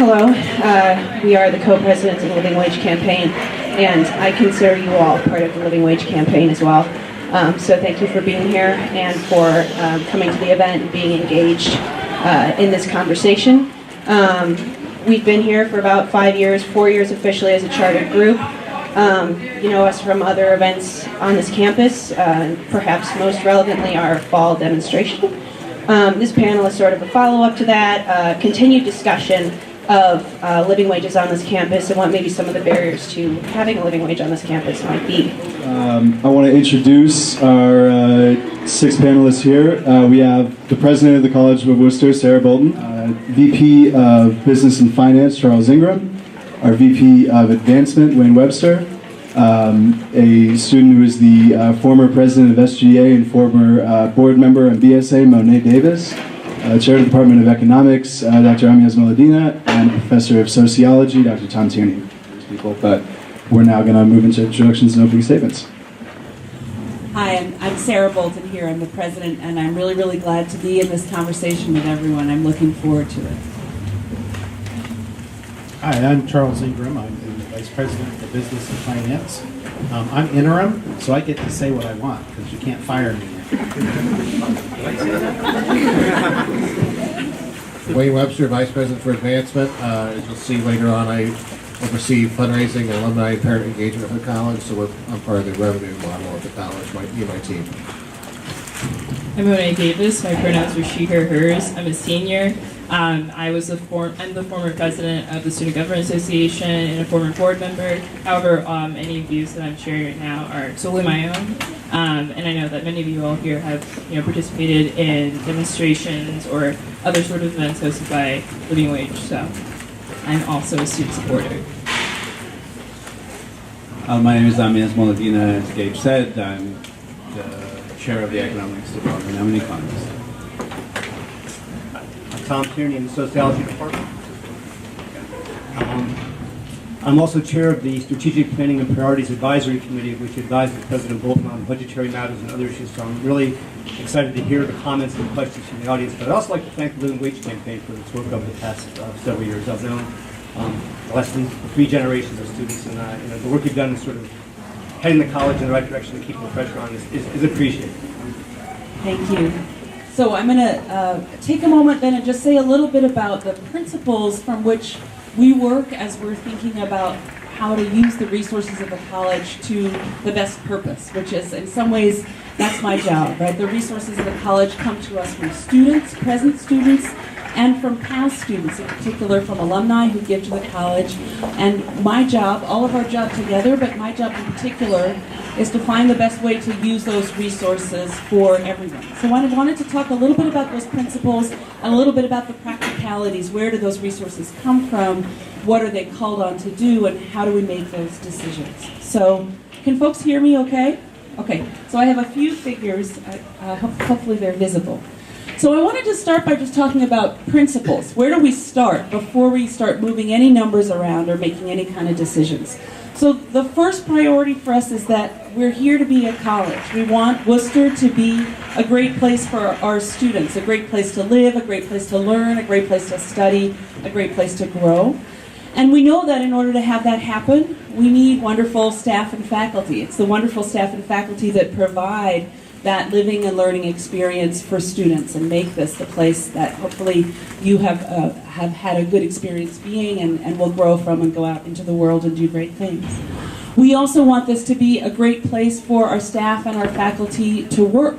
Hello, we are the co-presidents of the Living Wage Campaign, and I consider you all part of the Living Wage Campaign as well. So thank you for being here and for coming to the event and being engaged in this conversation. We've been here for about 5 years, 4 years officially as a chartered group. You know us from other events on this campus, perhaps most relevantly our fall demonstration. This panel is sort of a follow-up to that, continued discussion of living wages on this campus and what maybe some of the barriers to having a living wage on this campus might be. I want to introduce our 6 panelists here. We have the president of the College of Wooster, Sarah Bolton, VP of Business and Finance, Charles Ingram, our VP of Advancement, Wayne Webster, a student who is the former president of SGA and former board member and BSA, Monet Davis, chair of the Department of Economics, Dr. Moledina, and professor of sociology, Dr. Tom Tierney. But we're now going to move into introductions and opening statements. Hi, I'm Sarah Bolton here. I'm the president, and I'm really, really glad to be in this conversation with everyone. I'm looking forward to it. Hi, I'm Charles Ingram. I'm the Vice President for Business and Finance. I'm interim, so I get to say what I want, because you can't fire me. Wayne Webster, Vice President for Advancement. As you'll see later on, I oversee fundraising and alumni and parent engagement for the college, so I'm part of the revenue model of the college, me and my team. I'm Monet Davis. My pronouns are she, her, hers. I'm a senior. I'm the former president of the Student Government Association and a former board member. However, any views that I'm sharing right now are solely my own. And I know that many of you all here have participated in demonstrations or other sort of events hosted by Living Wage. So I'm also a student supporter. My name is Moledina. As Gage said, I'm the chair of the economics department. I'm an economist. Tom Tierney in the Sociology Department. I'm also chair of the Strategic Planning and Priorities Advisory Committee, which advises President Bolton on budgetary matters and other issues. So I'm really excited to hear the comments and questions from the audience. But I'd also like to thank the Living Wage Campaign for its work over the past several years. I've known less than 3 generations of students, and the work you've done is sort of heading the college in the right direction and keeping the pressure on is appreciated. Thank you. So I'm going to take a moment then and just say a little bit about the principles from which we work as we're thinking about how to use the resources of the college to the best purpose, which is in some ways, that's my job, right? The resources of the college come to us from students, present students, and from past students, in particular from alumni who give to the college. And my job, all of our job together, but my job in particular, is to find the best way to use those resources for everyone. So I wanted to talk a little bit about those principles and a little bit about the practicalities. Where do those resources come from? What are they called on to do? And how do we make those decisions? So can folks hear me okay? Okay, so I have a few figures. Hopefully they're visible. So I wanted to start by just talking about principles. Where do we start before we start moving any numbers around or making any kind of decisions? So the first priority for us is that we're here to be a college. We want Wooster to be a great place for our students, a great place to live, a great place to learn, a great place to study, a great place to grow. And we know that in order to have that happen, we need wonderful staff and faculty. It's the wonderful staff and faculty that provide that living and learning experience for students and make this the place that hopefully you have had a good experience being and will grow from and go out into the world and do great things. We also want this to be a great place for our staff and our faculty to work.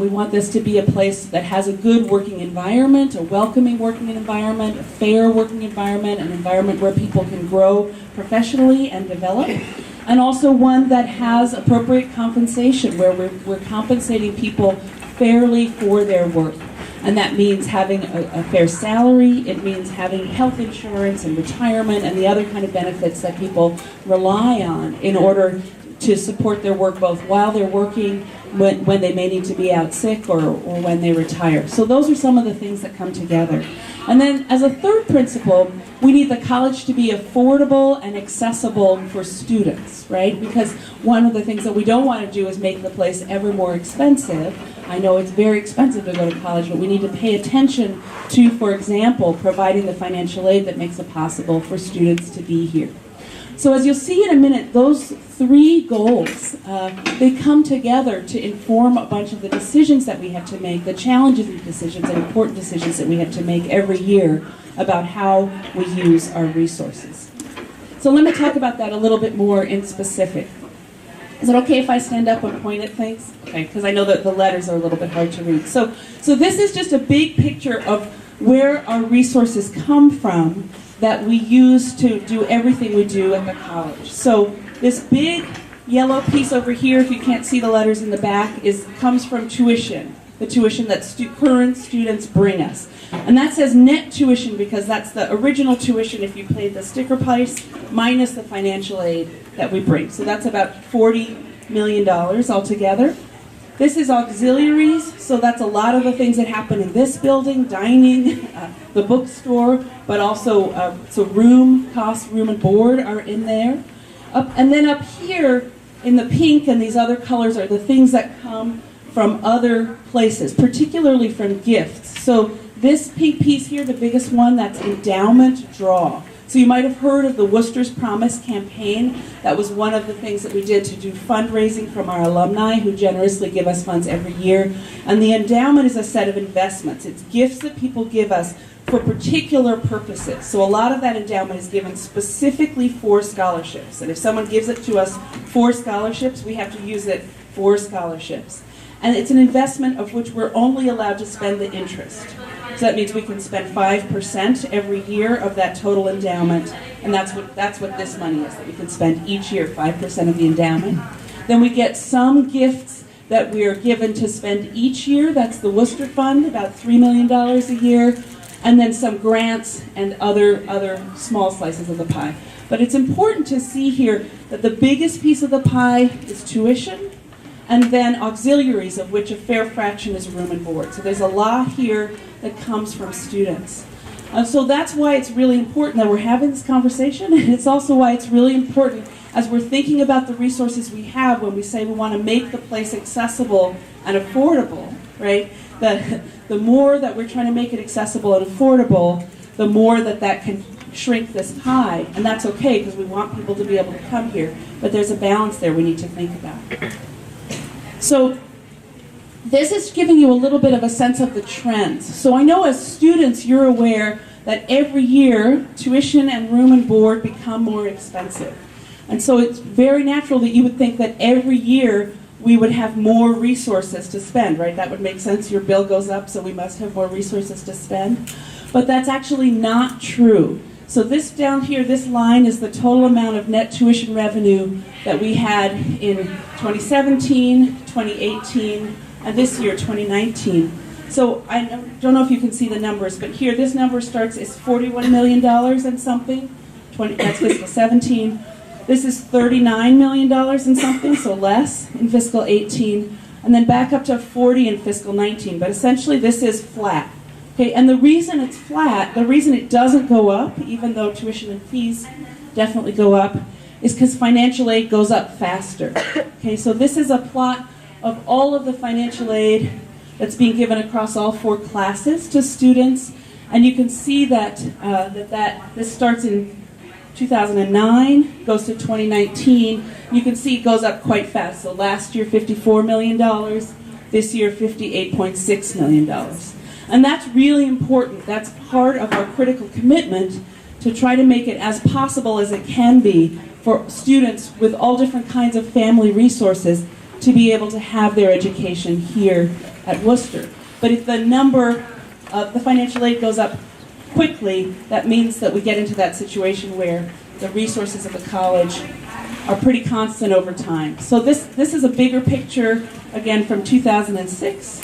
We want this to be a place that has a good working environment, a welcoming working environment, a fair working environment, an environment where people can grow professionally and develop. And also one that has appropriate compensation, where we're compensating people fairly for their work. And that means having a fair salary, it means having health insurance and retirement and the other kind of benefits that people rely on in order to support their work both while they're working, when they may need to be out sick, or when they retire. So those are some of the things that come together. And then as a third principle, we need the college to be affordable and accessible for students, right? Because one of the things that we don't want to do is make the place ever more expensive. I know it's very expensive to go to college, but we need to pay attention to, for example, providing the financial aid that makes it possible for students to be here. So as you'll see in a minute, those three goals, they come together to inform a bunch of the decisions that we have to make, the challenging decisions and important decisions that we have to make every year about how we use our resources. So let me talk about that a little bit more in specific. Is it okay if I stand up and point at things? Okay, because I know that the letters are a little bit hard to read. So this is just a big picture of where our resources come from that we use to do everything we do at the college. So this big yellow piece over here, if you can't see the letters in the back, comes from tuition, the tuition that current students bring us. And that says net tuition because that's the original tuition if you paid the sticker price minus the financial aid that we bring. So that's about $40 million altogether. This is auxiliaries, so that's a lot of the things that happen in this building, dining, the bookstore, but also so room costs, room and board are in there. And then up here in the pink and these other colors are the things that come from other places, particularly from gifts. So this pink piece here, the biggest one, that's endowment draw. So you might have heard of the Wooster's Promise campaign. That was one of the things that we did to do fundraising from our alumni who generously give us funds every year. And the endowment is a set of investments. It's gifts that people give us for particular purposes. So a lot of that endowment is given specifically for scholarships. And if someone gives it to us for scholarships, we have to use it for scholarships. And it's an investment of which we're only allowed to spend the interest. So that means we can spend 5% every year of that total endowment, and that's what this money is, that we can spend each year, 5% of the endowment. Then we get some gifts that we are given to spend each year. That's the Wooster Fund, about $3 million a year, and then some grants and other small slices of the pie. But it's important to see here that the biggest piece of the pie is tuition, and then auxiliaries, of which a fair fraction is room and board. So there's a lot here that comes from students. So that's why it's really important that we're having this conversation, and it's also why it's really important as we're thinking about the resources we have when we say we want to make the place accessible and affordable, right? The more that we're trying to make it accessible and affordable, the more that can shrink this pie, and that's okay because we want people to be able to come here. But there's a balance there we need to think about. So this is giving you a little bit of a sense of the trends. So I know as students you're aware that every year tuition and room and board become more expensive. And so it's very natural that you would think that every year we would have more resources to spend, right? That would make sense. Your bill goes up, so we must have more resources to spend. But that's actually not true. So this down here, this line is the total amount of net tuition revenue that we had in 2017, 2018, and this year, 2019. So I don't know if you can see the numbers, but here, this number starts as $41 million and something. That's fiscal 17. This is $39 million and something, so less in fiscal 18. And then back up to 40 in fiscal 19. But essentially, this is flat. Okay, and the reason it's flat, the reason it doesn't go up, even though tuition and fees definitely go up, is because financial aid goes up faster. Okay, so this is a plot of all of the financial aid that's being given across all 4 classes to students, and you can see that this starts in 2009, goes to 2019. You can see it goes up quite fast. So last year, $54 million. This year, $58.6 million. And that's really important. That's part of our critical commitment to try to make it as possible as it can be for students with all different kinds of family resources to be able to have their education here at Wooster. But if the number of the financial aid goes up quickly, that means that we get into that situation where the resources of the college are pretty constant over time. So this is a bigger picture, again, from 2006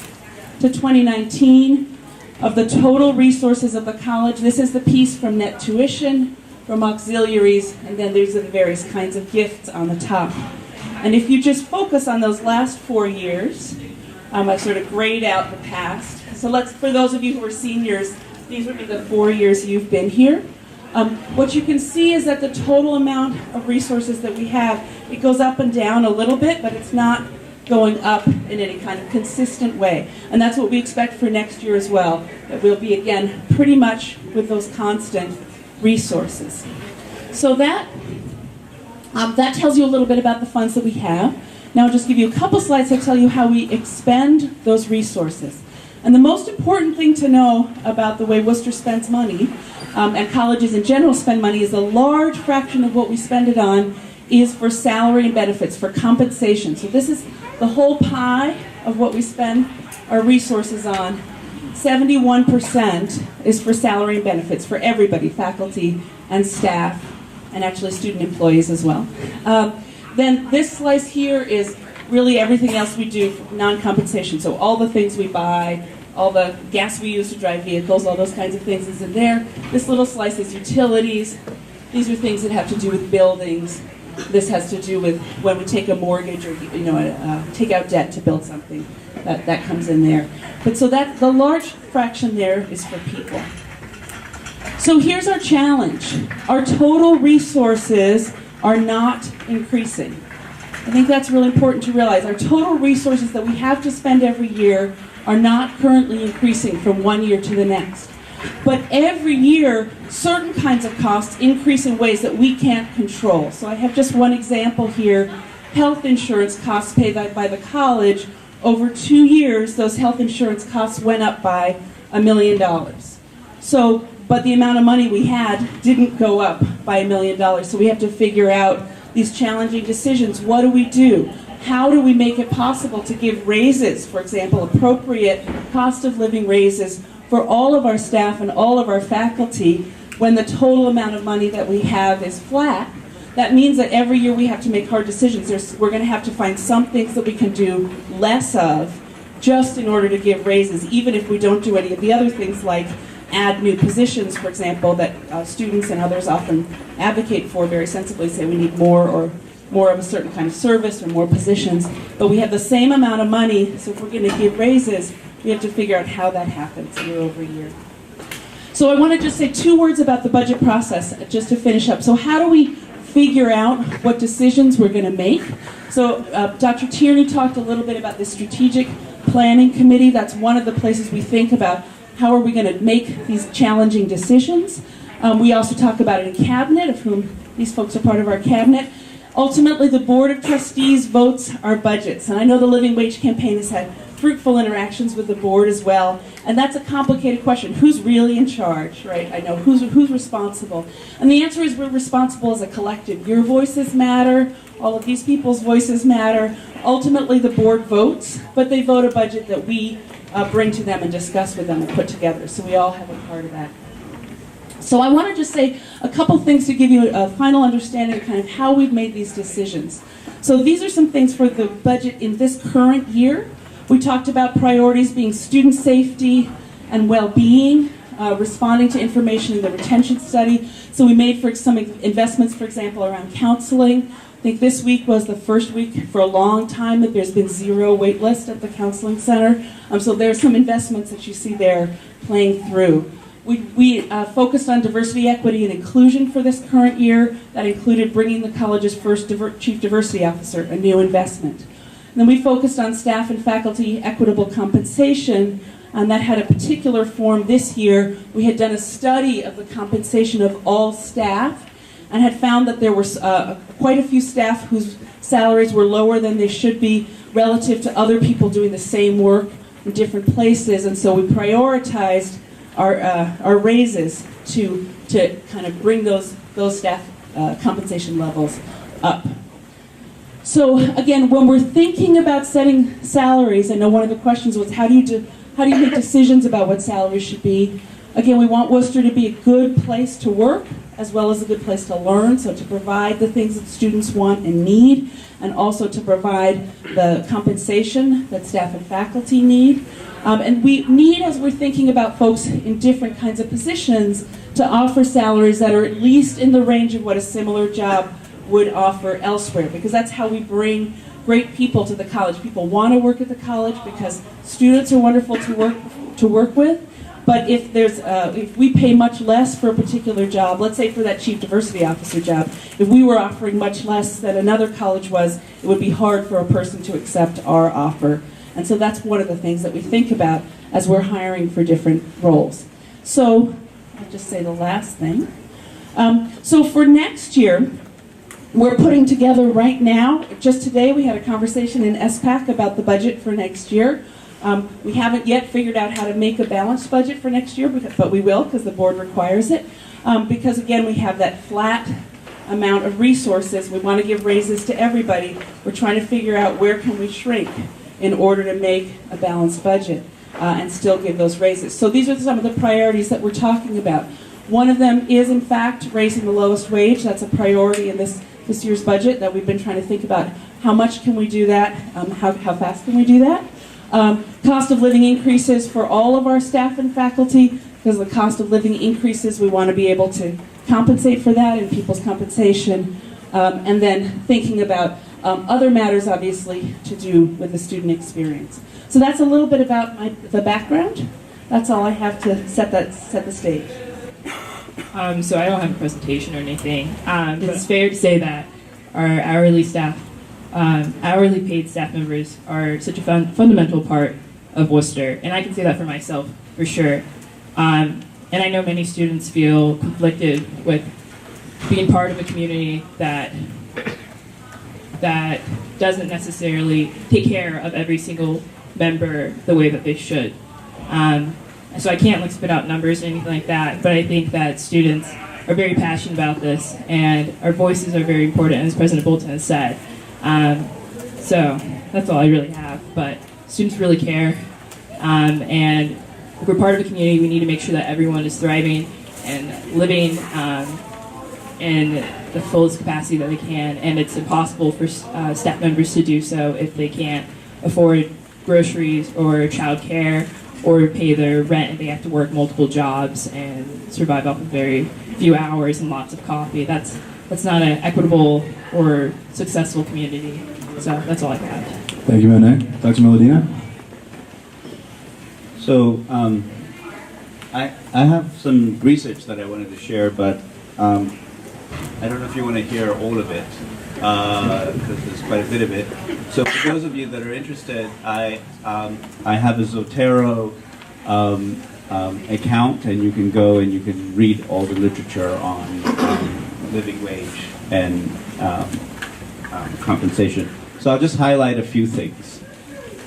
to 2019 of the total resources of the college. This is the piece from net tuition, from auxiliaries, and then there's the various kinds of gifts on the top. And if you just focus on those last 4 years, I sort of grayed out the past. So for those of you who are seniors, these would be the 4 years you've been here. What you can see is that the total amount of resources that we have, it goes up and down a little bit, but it's not going up in any kind of consistent way. And that's what we expect for next year as well, that we'll be, again, pretty much with those constant resources. So that tells you a little bit about the funds that we have. Now I'll just give you a couple slides that tell you how we expend those resources. And the most important thing to know about the way Worcester spends money, and colleges in general spend money, is a large fraction of what we spend it on is for salary and benefits, for compensation. So this is the whole pie of what we spend our resources on. 71% is for salary and benefits for everybody, faculty and staff, and actually student employees as well. Then this slice here is really everything else we do for non-compensation. So all the things we buy, all the gas we use to drive vehicles, all those kinds of things is in there. This little slice is utilities. These are things that have to do with buildings. This has to do with when we take a mortgage or take out debt to build something. That comes in there. But so that the large fraction there is for people. So here's our challenge. Our total resources are not increasing. I think that's really important to realize. Our total resources that we have to spend every year are not currently increasing from one year to the next. But every year, certain kinds of costs increase in ways that we can't control. So I have just one example here. Health insurance costs paid by the college. Over 2 years, those health insurance costs went up by $1 million. So, but the amount of money we had didn't go up by $1 million. So we have to figure out these challenging decisions. What do we do? How do we make it possible to give raises, for example, appropriate cost of living raises for all of our staff and all of our faculty when the total amount of money that we have is flat? That means that every year we have to make hard decisions. We're going to have to find some things that we can do less of just in order to give raises, even if we don't do any of the other things like add new positions, for example, that students and others often advocate for very sensibly, say we need more or more of a certain kind of service or more positions. But we have the same amount of money, so if we're going to give raises, we have to figure out how that happens year over year. So I want to just say 2 words about the budget process, just to finish up. So how do we figure out what decisions we're going to make? So Dr. Tierney talked a little bit about the strategic planning committee. That's one of the places we think about how are we going to make these challenging decisions. We also talk about it in cabinet, of whom these folks are part of our cabinet. Ultimately, the Board of Trustees votes our budgets. And I know the Living Wage Campaign has had fruitful interactions with the board as well. And that's a complicated question. Who's really in charge, right? I know who's responsible. And the answer is we're responsible as a collective. Your voices matter. All of these people's voices matter. Ultimately, the board votes, but they vote a budget that we bring to them and discuss with them and put together. So we all have a part of that. So I want to just say a couple things to give you a final understanding of kind of how we've made these decisions. So these are some things for the budget in this current year. We talked about priorities being student safety and well-being, responding to information in the retention study. So we made for some investments, for example, around counseling. I think this week was the first week for a long time that there's been 0 wait list at the counseling center. So there's some investments that you see there playing through. We focused on diversity, equity, and inclusion for this current year. That included bringing the college's first chief diversity officer, a new investment. And then we focused on staff and faculty equitable compensation, and that had a particular form this year. We had done a study of the compensation of all staff and had found that there were quite a few staff whose salaries were lower than they should be relative to other people doing the same work in different places, and so we prioritized our raises to kind of bring those staff compensation levels up. So again, when we're thinking about setting salaries, I know one of the questions was how do you make decisions about what salaries should be? Again, we want Worcester to be a good place to work as well as a good place to learn, so to provide the things that students want and need, and also to provide the compensation that staff and faculty need. And we need, as we're thinking about folks in different kinds of positions, to offer salaries that are at least in the range of what a similar job would offer elsewhere, because that's how we bring great people to the college. People want to work at the college because students are wonderful to work with, But if we pay much less for a particular job, let's say for that chief diversity officer job, if we were offering much less than another college was, it would be hard for a person to accept our offer. And so that's one of the things that we think about as we're hiring for different roles. So I'll just say the last thing. So for next year, we're putting together right now, just today we had a conversation in SPAC about the budget for next year. We haven't yet figured out how to make a balanced budget for next year, but we will because the board requires it. Because again, we have that flat amount of resources. We want to give raises to everybody. We're trying to figure out where can we shrink in order to make a balanced budget and still give those raises. So these are some of the priorities that we're talking about. One of them is, in fact, raising the lowest wage. That's a priority in this year's budget that we've been trying to think about. How much can we do that? How fast can we do that? Cost of living increases for all of our staff and faculty. Because the cost of living increases, we want to be able to compensate for that in people's compensation. And then thinking about other matters, obviously, to do with the student experience. So that's a little bit about the background. That's all I have to set the stage. So I don't have a presentation or anything, but it's fair to say that our hourly paid staff members are such a fundamental part of Wooster, and I can say that for myself, for sure. And I know many students feel conflicted with being part of a community that doesn't necessarily take care of every single member the way that they should. So I can't spit out numbers or anything like that, but I think that students are very passionate about this, and our voices are very important, as President Bolton has said. So that's all I really have, but students really care, and if we're part of a community, we need to make sure that everyone is thriving and living in the fullest capacity that they can, and it's impossible for staff members to do so if they can't afford groceries or childcare or pay their rent, and they have to work multiple jobs and survive off of very few hours and lots of coffee. That's not an equitable or successful community. So that's all I have. Thank you, Monet. Dr. Moledina? So I have some research that I wanted to share, but I don't know if you want to hear all of it, because there's quite a bit of it. So for those of you that are interested, I have a Zotero account, and you can go and you can read all the literature on living wage and compensation. So I'll just highlight a few things.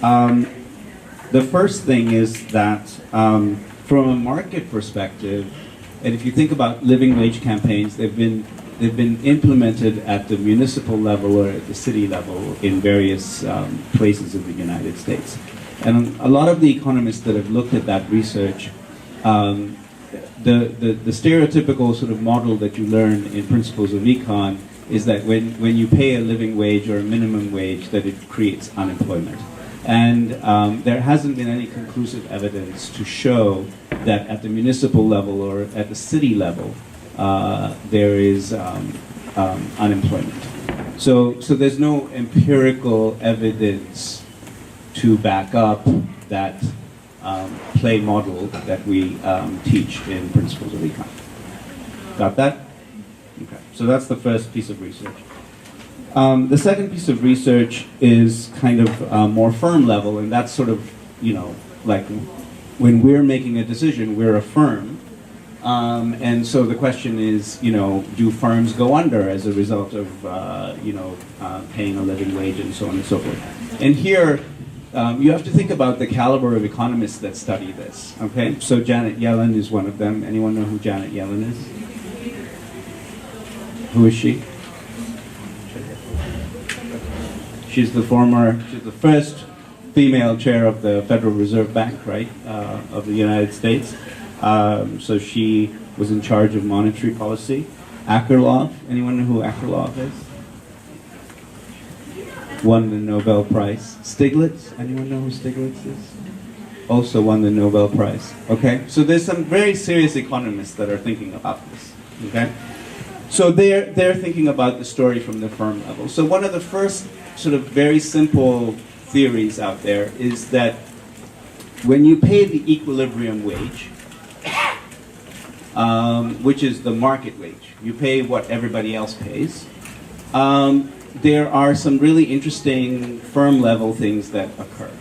The first thing is that from a market perspective, and if you think about living wage campaigns, they've been implemented at the municipal level or at the city level in various places in the United States. And a lot of the economists that have looked at that research, the stereotypical sort of model that you learn in principles of econ is that when you pay a living wage or a minimum wage, that it creates unemployment. And there hasn't been any conclusive evidence to show that at the municipal level or at the city level, there is unemployment. So there's no empirical evidence to back up that play model that we teach in Principles of Econ. Got that? Okay. So that's the first piece of research. The second piece of research is kind of more firm level, and that's sort of, like when we're making a decision, we're a firm. And so the question is, do firms go under as a result of, paying a living wage and so on and so forth? And here, you have to think about the caliber of economists that study this, okay? So Janet Yellen is one of them. Anyone know who Janet Yellen is? Who is she? She's the first female chair of the Federal Reserve Bank, right, of the United States. So she was in charge of monetary policy. Akerlof, anyone know who Akerlof is? Won the Nobel Prize. Stiglitz, anyone know who Stiglitz is? Also won the Nobel Prize. Okay, so there's some very serious economists that are thinking about this. Okay, so they're thinking about the story from the firm level. So one of the first sort of very simple theories out there is that when you pay the equilibrium wage, which is the market wage. You pay what everybody else pays. There are some really interesting firm-level things that occur.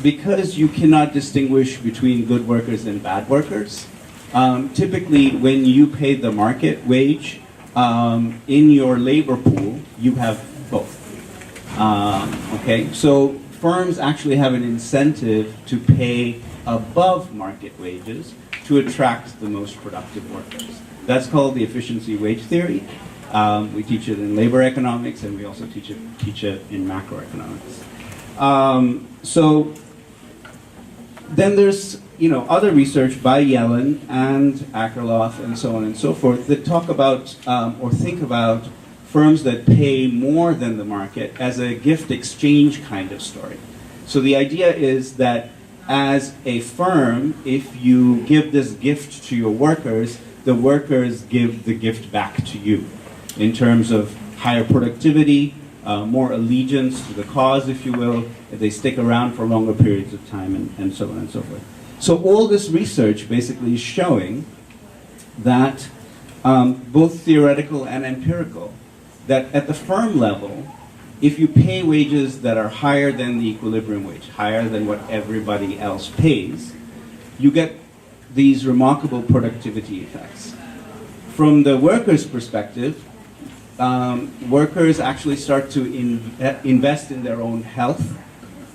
Because you cannot distinguish between good workers and bad workers, typically when you pay the market wage, in your labor pool, you have both. Okay, so firms actually have an incentive to pay above market wages to attract the most productive workers. That's called the efficiency wage theory. We teach it in labor economics, and we also teach it in macroeconomics. So then there's other research by Yellen and Akerlof and so on and so forth that talk about or think about firms that pay more than the market as a gift exchange kind of story. So the idea is that as a firm, if you give this gift to your workers, the workers give the gift back to you in terms of higher productivity, more allegiance to the cause, if you will, if they stick around for longer periods of time, and so on and so forth. So all this research basically is showing that, both theoretical and empirical, that at the firm level, if you pay wages that are higher than the equilibrium wage, higher than what everybody else pays, you get these remarkable productivity effects. From the workers' perspective, workers actually start to invest in their own health.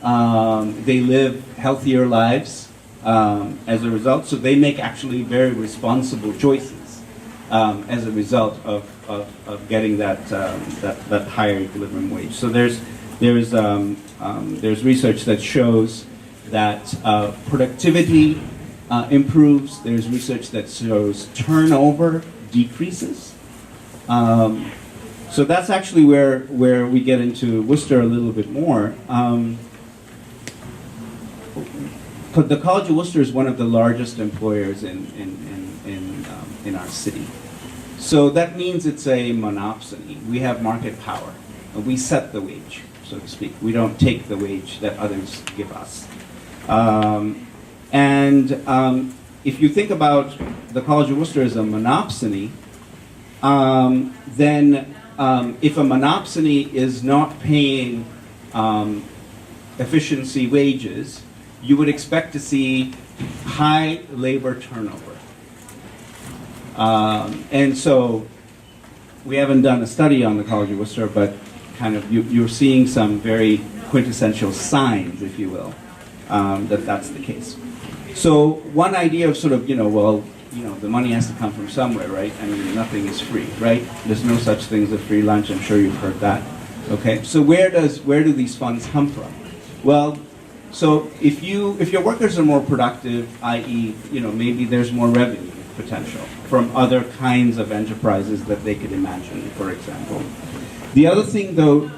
They live healthier lives as a result, so they make actually very responsible choices as a result of getting that higher equilibrium wage. So there's research that shows that productivity improves. There's research that shows turnover decreases. So that's actually where we get into Wooster a little bit more. The College of Wooster is one of the largest employers in our city. So that means it's a monopsony. We have market power. We set the wage, so to speak. We don't take the wage that others give us. If you think about the College of Wooster as a monopsony, then if a monopsony is not paying efficiency wages, you would expect to see high labor turnover. And so we haven't done a study on the College of Wooster, but kind of you're seeing some very quintessential signs, if you will, that that's the case. So one idea of sort of, the money has to come from somewhere, right? I mean, nothing is free, right? There's no such thing as a free lunch. I'm sure you've heard that. Okay, so where do these funds come from? Well, so if your workers are more productive, i.e., maybe there's more revenue potential from other kinds of enterprises that they could imagine, for example. The other thing, though,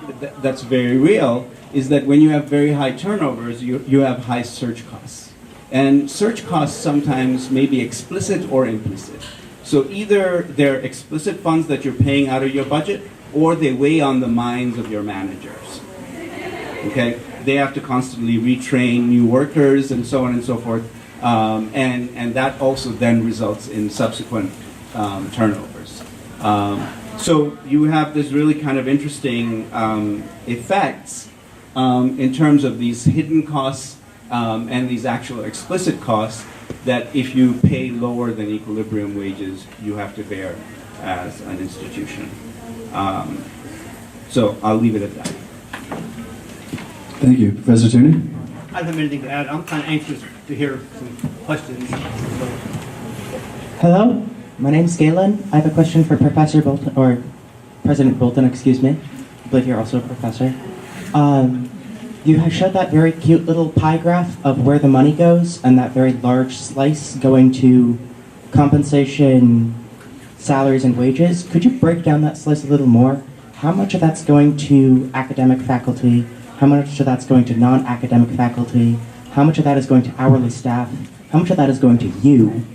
that's very real is that when you have very high turnovers, you have high search costs. And search costs sometimes may be explicit or implicit. So either they're explicit funds that you're paying out of your budget, or they weigh on the minds of your managers. Okay? They have to constantly retrain new workers and so on and so forth. And that also then results in subsequent turnovers. So you have this really kind of interesting effects in terms of these hidden costs and these actual explicit costs that if you pay lower than equilibrium wages, you have to bear as an institution. So I'll leave it at that. Thank you. Professor Tooney? I don't have anything to add. I'm kind of anxious to hear some questions. Hello, my name's Galen. I have a question for Professor Bolton, or President Bolton, excuse me. I believe you're also a professor. You have showed that very cute little pie graph of where the money goes, and that very large slice going to compensation, salaries, and wages. Could you break down that slice a little more? How much of that's going to academic faculty? How much of that's going to non-academic faculty? How much of that is going to hourly staff? How much of that is going to you?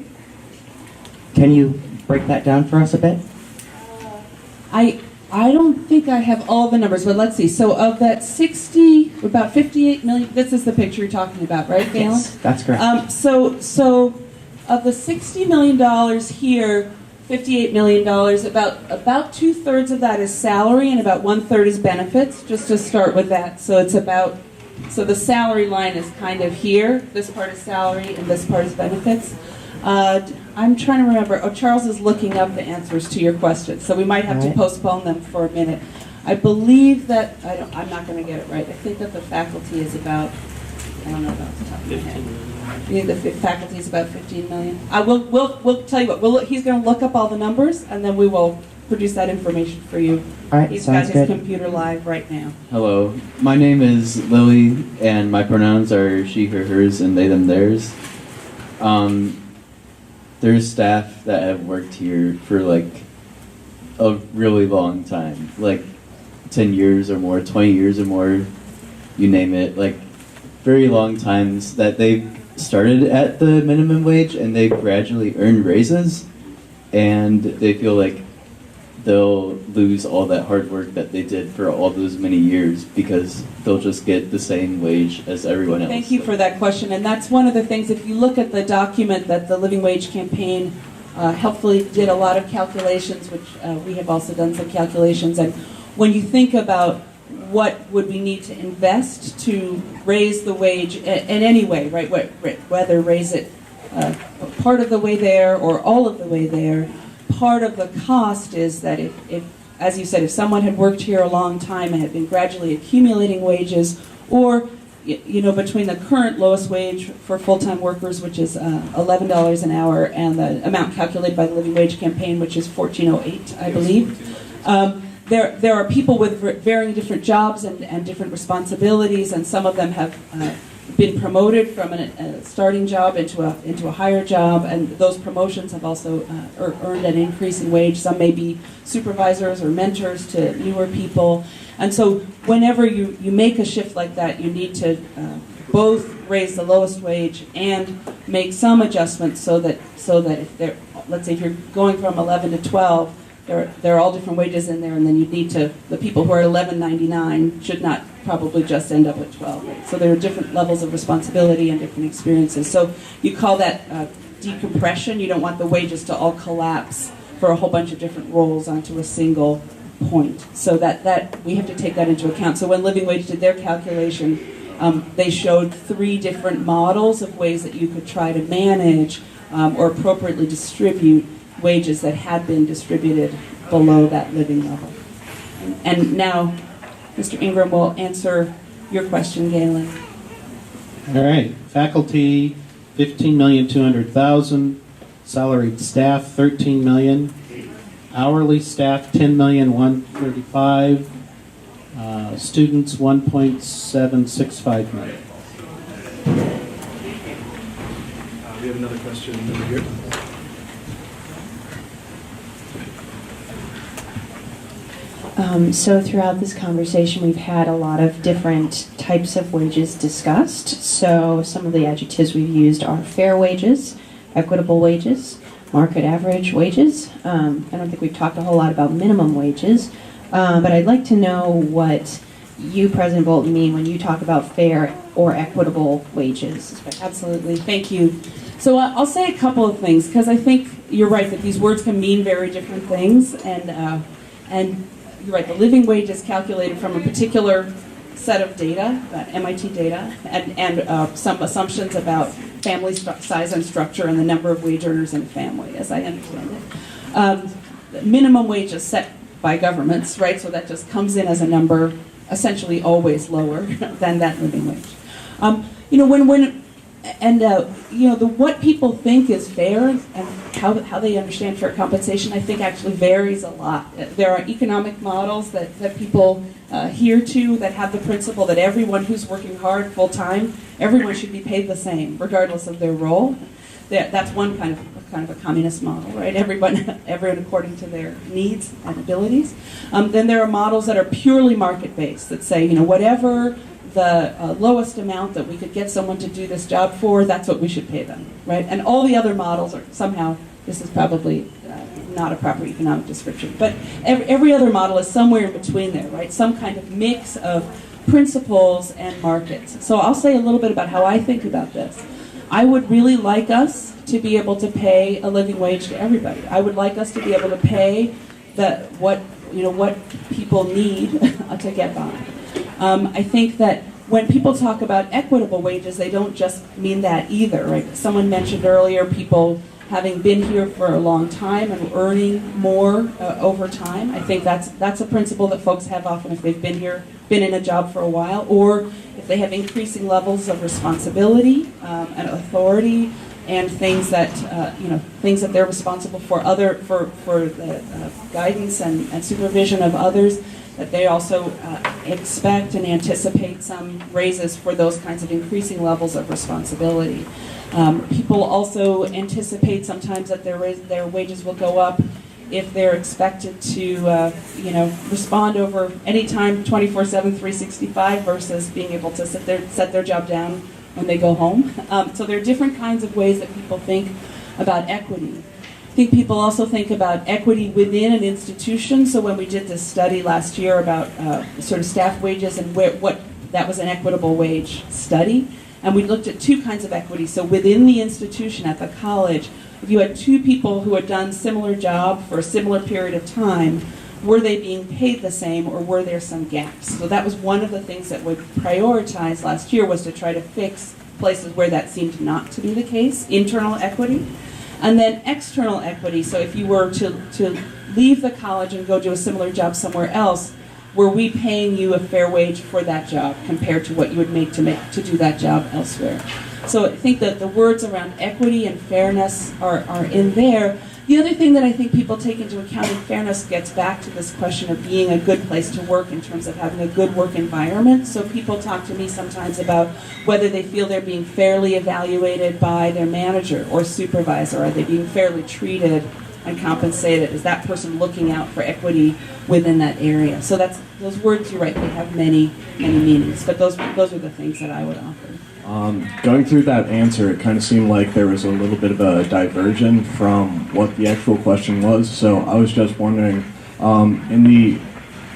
Can you break that down for us a bit? I don't think I have all the numbers, but let's see. So of that 60, about 58 million, this is the picture you're talking about, right, Galen? Yes, that's correct. So of the $60 million here, $58 million, about 2/3 of that is salary and about 1/3 is benefits, just to start with that. So so the salary line is kind of here. This part is salary and this part is benefits. I'm trying to remember. Oh, Charles is looking up the answers to your questions, so we might have to postpone them for a minute. I believe that, I'm not going to get it right. I think that the faculty is about, I don't know about the top of my head. The faculty is about 15 million. We'll tell you what, he's going to look up all the numbers, and then we will produce that information for you. All right, He's got sounds his good. computer live right now. Hello, my name is Lily, and my pronouns are she, her, hers, and they, them, theirs. There's staff that have worked here for like a really long time, like 10 years or more, 20 years or more, you name it, like very long times that they've started at the minimum wage and they've gradually earned raises, and they feel like they'll lose all that hard work that they did for all those many years because they'll just get the same wage as everyone else. Thank you for that question, and that's one of the things, if you look at the document that the Living Wage Campaign helpfully did a lot of calculations, which we have also done some calculations, and when you think about what would we need to invest to raise the wage in any way, right, whether raise it part of the way there or all of the way there, part of the cost is that if, as you said, if someone had worked here a long time and had been gradually accumulating wages, or between the current lowest wage for full-time workers, which is $11 an hour, and the amount calculated by the Living Wage Campaign, which is $14.08, I believe. There are people with varying different jobs and different responsibilities, and some of them have been promoted from a starting job into a higher job, and those promotions have also earned an increase in wage. Some may be supervisors or mentors to newer people. And so whenever you make a shift like that, you need to both raise the lowest wage and make some adjustments so that if they're, let's say if you're going from 11 to 12, there are all different wages in there, and then you need to, the people who are at $11.99 should not probably just end up at 12. Right? So there are different levels of responsibility and different experiences. So you call that decompression. You don't want the wages to all collapse for a whole bunch of different roles onto a single point. So that we have to take that into account. So when Living Wage did their calculation, they showed 3 different models of ways that you could try to manage or appropriately distribute wages that had been distributed below that living level. And now, Mr. Ingram will answer your question, Galen. All right, faculty, 15,200,000, salaried staff, 13 million, hourly staff, 10,135,000, students, 1.765 million. We have another question over here. So throughout this conversation, we've had a lot of different types of wages discussed. So some of the adjectives we've used are fair wages, equitable wages, market average wages. I don't think we've talked a whole lot about minimum wages, but I'd like to know what you, President Bolton, mean when you talk about fair or equitable wages. Absolutely, thank you. So I'll say a couple of things, because I think you're right that these words can mean very different things, and you're right, the living wage is calculated from a particular set of data, MIT data, and some assumptions about family size and structure and the number of wage earners in a family, as I understand it. The minimum wage is set by governments, right? So that just comes in as a number, essentially always lower than that living wage. What people think is fair and how they understand fair compensation, I think actually varies a lot. There are economic models that people hear to that have the principle that everyone who's working hard full time, everyone should be paid the same, regardless of their role. That's one kind of a communist model, right? Everyone according to their needs and abilities. Then there are models that are purely market-based that say, whatever the lowest amount that we could get someone to do this job for, that's what we should pay them, right? And all the other models are somehow, this is probably not a proper economic description, but every other model is somewhere in between there, right? Some kind of mix of principles and markets. So I'll say a little bit about how I think about this. I would really like us to be able to pay a living wage to everybody. I would like us to be able to pay what people need to get by. I think that when people talk about equitable wages, they don't just mean that either, right? Someone mentioned earlier people having been here for a long time and earning more over time. I think that's a principle that folks have often if they've been in a job for a while, or if they have increasing levels of responsibility and authority and things that they're responsible for the guidance and supervision of others, that they also expect and anticipate some raises for those kinds of increasing levels of responsibility. People also anticipate sometimes that their wages will go up if they're expected to respond over any time 24/7, 365 versus being able to set their job down when they go home. So there are different kinds of ways that people think about equity. I think people also think about equity within an institution. So when we did this study last year about sort of staff wages and what that was an equitable wage study, and we looked at two kinds of equity. So within the institution at the college, if you had two people who had done similar job for a similar period of time, were they being paid the same or were there some gaps? So that was one of the things that we prioritized last year, was to try to fix places where that seemed not to be the case, internal equity. And then external equity, so if you were to leave the college and go do a similar job somewhere else, were we paying you a fair wage for that job compared to what you would make to do that job elsewhere? So I think that the words around equity and fairness are in there. The other thing that I think people take into account in fairness gets back to this question of being a good place to work in terms of having a good work environment. So people talk to me sometimes about whether they feel they're being fairly evaluated by their manager or supervisor. Are they being fairly treated and compensated? Is that person looking out for equity within that area? So those words, you're right, they have many, many meanings. But those are the things that I would offer. Going through that answer, it kind of seemed like there was a little bit of a diversion from what the actual question was. So I was just wondering, in the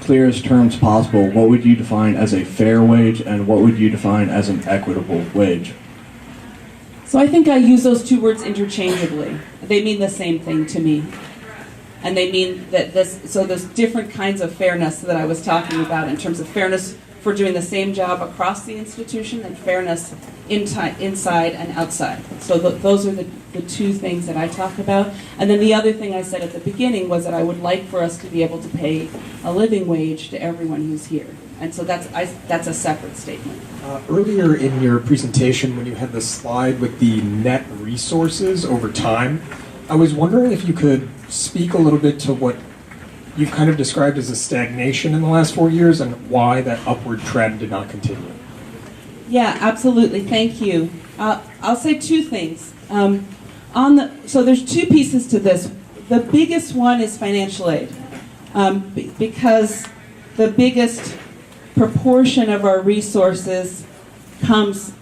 clearest terms possible, what would you define as a fair wage and what would you define as an equitable wage? So I think I use those two words interchangeably. They mean the same thing to me. And they mean that there's different kinds of fairness that I was talking about in terms of fairness for doing the same job across the institution and fairness inside and outside. So those are the two things that I talk about. And then the other thing I said at the beginning was that I would like for us to be able to pay a living wage to everyone who's here. And so that's a separate statement. Earlier in your presentation, when you had the slide with the net resources over time, I was wondering if you could speak a little bit to what you've kind of described as a stagnation in the last 4 years and why that upward trend did not continue. Yeah, absolutely. Thank you. I'll say two things. So there's two pieces to this. The biggest one is financial aid, because the biggest proportion of our resources comes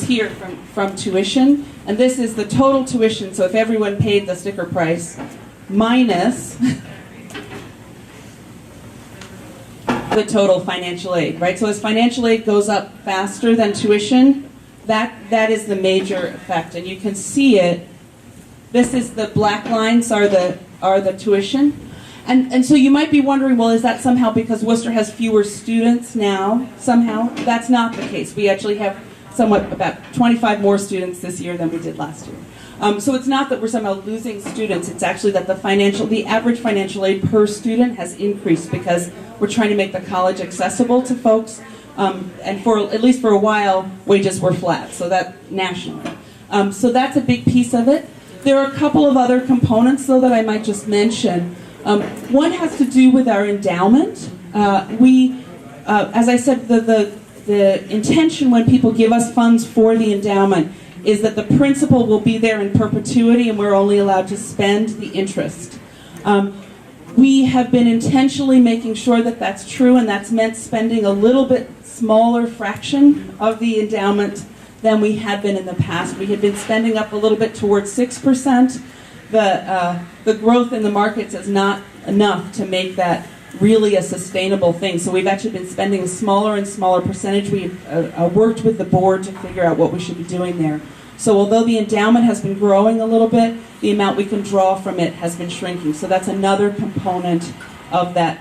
here from tuition, and this is the total tuition. So if everyone paid the sticker price minus the total financial aid, right? So as financial aid goes up faster than tuition, that is the major effect, and you can see it. This is the black lines are the tuition, and so you might be wondering, well, is that somehow because Worcester has fewer students now? Somehow that's not the case. We actually have about 25 more students this year than we did last year. So it's not that we're somehow losing students. It's actually that the average financial aid per student has increased because we're trying to make the college accessible to folks. And at least for a while, wages were flat, so that nationally. So that's a big piece of it. There are a couple of other components, though, that I might just mention. One has to do with our endowment. As I said, the intention when people give us funds for the endowment is that the principal will be there in perpetuity and we're only allowed to spend the interest. We have been intentionally making sure that that's true, and that's meant spending a little bit smaller fraction of the endowment than we had been in the past. We had been spending up a little bit towards 6%. The growth in the markets is not enough to make that really a sustainable thing. So we've actually been spending a smaller and smaller percentage. We've worked with the board to figure out what we should be doing there. So although the endowment has been growing a little bit, the amount we can draw from it has been shrinking. So that's another component of that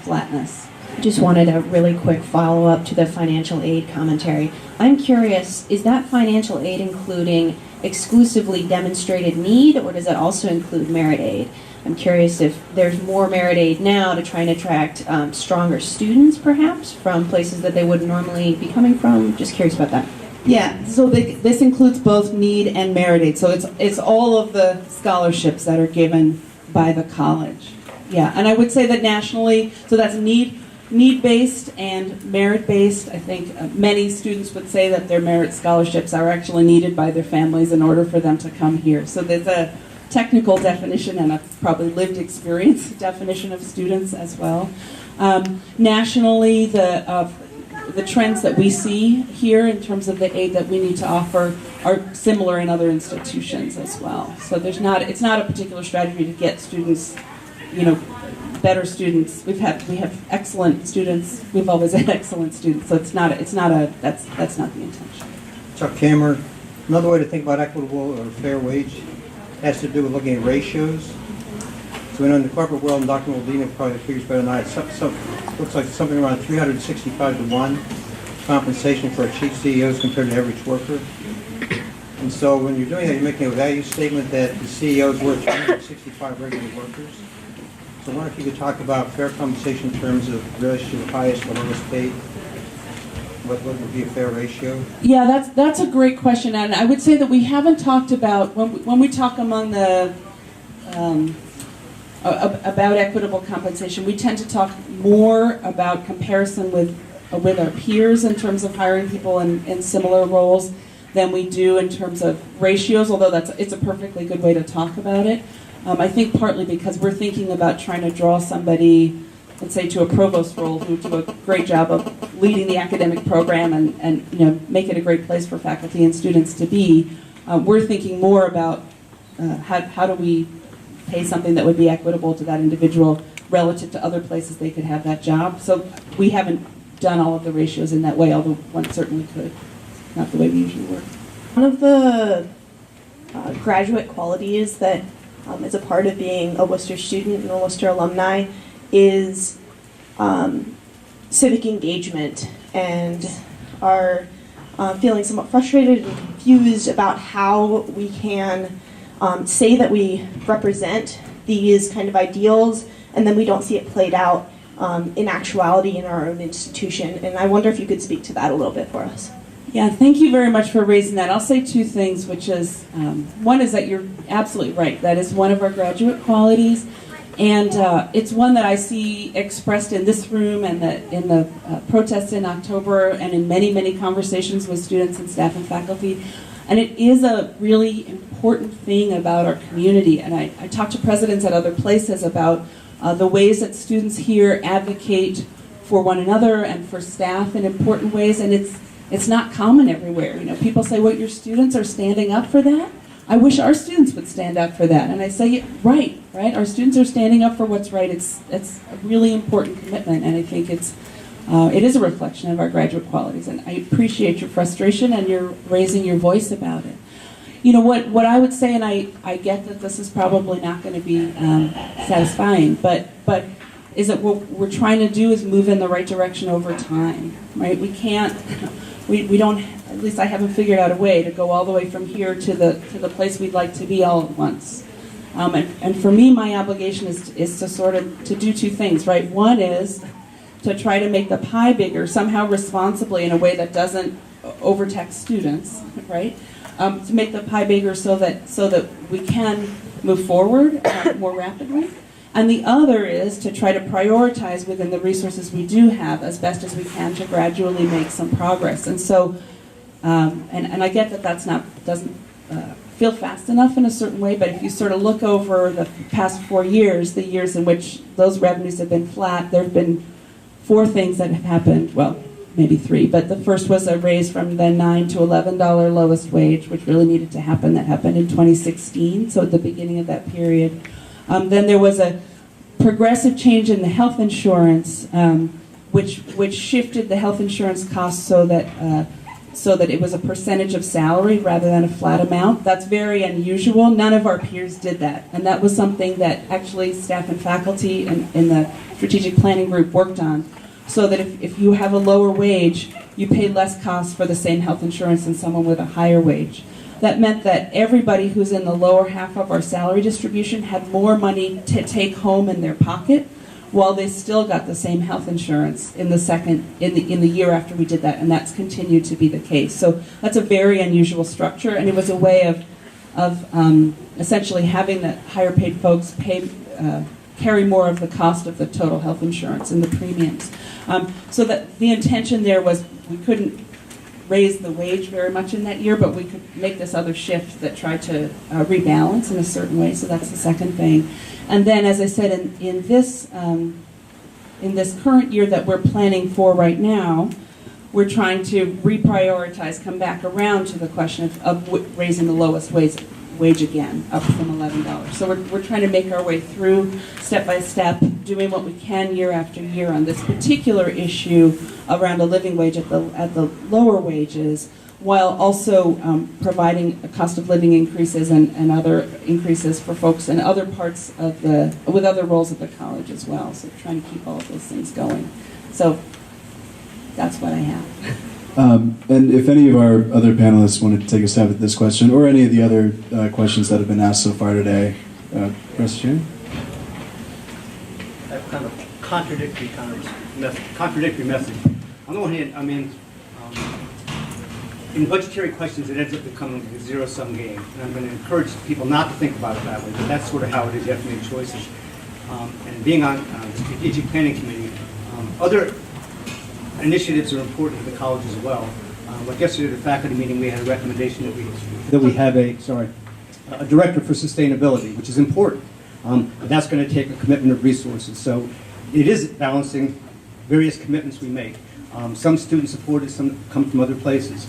flatness. Just wanted a really quick follow-up to the financial aid commentary. I'm curious, is that financial aid including exclusively demonstrated need, or does that also include merit aid? I'm curious if there's more merit aid now to try and attract stronger students, perhaps, from places that they wouldn't normally be coming from. Just curious about that. Yeah, so this includes both need and merit aid. So it's all of the scholarships that are given by the college. Yeah, and I would say that nationally, so that's need-based and merit-based. I think many students would say that their merit scholarships are actually needed by their families in order for them to come here. So there's a technical definition and a probably lived experience definition of students as well. Nationally, the trends that we see here in terms of the aid that we need to offer are similar in other institutions as well. So it's not a particular strategy to get students, better students. We have excellent students. We've always had excellent students. So that's not the intention. Chuck Kammer, another way to think about equitable or fair wage has to do with looking at ratios. So in the corporate world, and Dr. Moledina probably figures better than I, it looks like something around 365 to 1 compensation for chief CEOs compared to average worker. And so when you're doing that, you're making a value statement that the CEO is worth 365 regular workers. So I wonder if you could talk about fair compensation in terms of relationship of highest to lowest paid. What would be a fair ratio? Yeah, that's a great question, and I would say that we haven't talked about when we talk among the about equitable compensation. We tend to talk more about comparison with our peers in terms of hiring people in similar roles than we do in terms of ratios. Although it's a perfectly good way to talk about it. I think partly because we're thinking about trying to draw somebody, let's say, to a provost role who do a great job of leading the academic program and make it a great place for faculty and students to be. We're thinking more about how do we pay something that would be equitable to that individual relative to other places they could have that job. So we haven't done all of the ratios in that way, although one certainly could. Not the way we usually work. One of the graduate qualities that is a part of being a Wooster student and a Wooster alumni is civic engagement, and are feeling somewhat frustrated and confused about how we can say that we represent these kind of ideals and then we don't see it played out in actuality in our own institution. And I wonder if you could speak to that a little bit for us. Yeah, thank you very much for raising that. I'll say two things, which is, one is that you're absolutely right. That is one of our graduate qualities. And it's one that I see expressed in this room and in the protests in October and in many, many conversations with students and staff and faculty. And it is a really important thing about our community. And I talk to presidents at other places about the ways that students here advocate for one another and for staff in important ways. And it's not common everywhere. People say, well, your students are standing up for that? I wish our students would stand up for that. And I say, right? Our students are standing up for what's right. It's a really important commitment, and I think it is a reflection of our graduate qualities. And I appreciate your frustration and your raising your voice about it. What I would say, and I get that this is probably not going to be satisfying, but is that what we're trying to do is move in the right direction over time, right? We can't, we don't, at least I haven't figured out a way to go all the way from here to the place we'd like to be all at once. And for me, my obligation is to sort of to do two things, right? One is to try to make the pie bigger, somehow responsibly in a way that doesn't overtax students, right? To make the pie bigger so that we can move forward more rapidly. And the other is to try to prioritize within the resources we do have as best as we can to gradually make some progress. And so, and I get that doesn't feel fast enough in a certain way, but if you sort of look over the past 4 years, the years in which those revenues have been flat, there have been 4 things that have happened, well, maybe 3, but the first was a raise from the $9 to $11 lowest wage, which really needed to happen. That happened in 2016, so at the beginning of that period. Then there was a progressive change in the health insurance, which shifted the health insurance costs so that so that it was a percentage of salary rather than a flat amount. That's very unusual. None of our peers did that. And that was something that actually staff and faculty in the strategic planning group worked on, so that if you have a lower wage, you pay less costs for the same health insurance than someone with a higher wage. That meant that everybody who's in the lower half of our salary distribution had more money to take home in their pocket, while they still got the same health insurance in the year after we did that, and that's continued to be the case. So that's a very unusual structure, and it was a way of essentially having the higher paid folks carry more of the cost of the total health insurance and the premiums. So that the intention there was we couldn't raise the wage very much in that year, but we could make this other shift that tried to rebalance in a certain way. So that's the second thing. And then, as I said, in this current year that we're planning for right now, we're trying to reprioritize, come back around to the question of raising the lowest wage again, up from $11. So we're trying to make our way through step by step, doing what we can year after year on this particular issue around a living wage at the lower wages, while also providing a cost of living increases and other increases for folks in other parts of with other roles at the college as well. So trying to keep all of those things going. So that's what I have. And if any of our other panelists wanted to take a stab at this question, or any of the other questions that have been asked so far today, Chris, June? I have kind of contradictory message. On the one hand, I mean, in budgetary questions, it ends up becoming a zero-sum game. And I'm going to encourage people not to think about it that way, but that's sort of how it is. You have to make choices. And being on the Strategic Planning Committee, other initiatives are important to the college as well. Like yesterday at the faculty meeting, we had a recommendation that we have a director for sustainability, which is important. But that's going to take a commitment of resources. So it is balancing various commitments we make. Some student supported, some come from other places.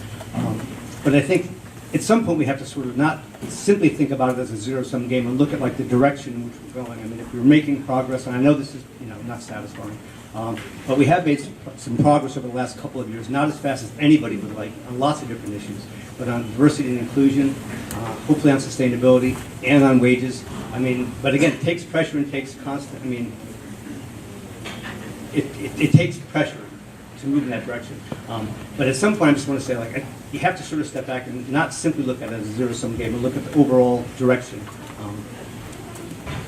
But I think at some point we have to sort of not simply think about it as a zero-sum game and look at like the direction in which we're going. I mean, if we're making progress, and I know this is not satisfying, but we have made some progress over the last couple of years, not as fast as anybody would like, on lots of different issues, but on diversity and inclusion, hopefully on sustainability, and on wages. I mean, but again, it takes pressure and takes constant, I mean, it takes pressure to move in that direction. But at some point, I just want to say, like, you have to sort of step back and not simply look at it as a zero-sum game, but look at the overall direction.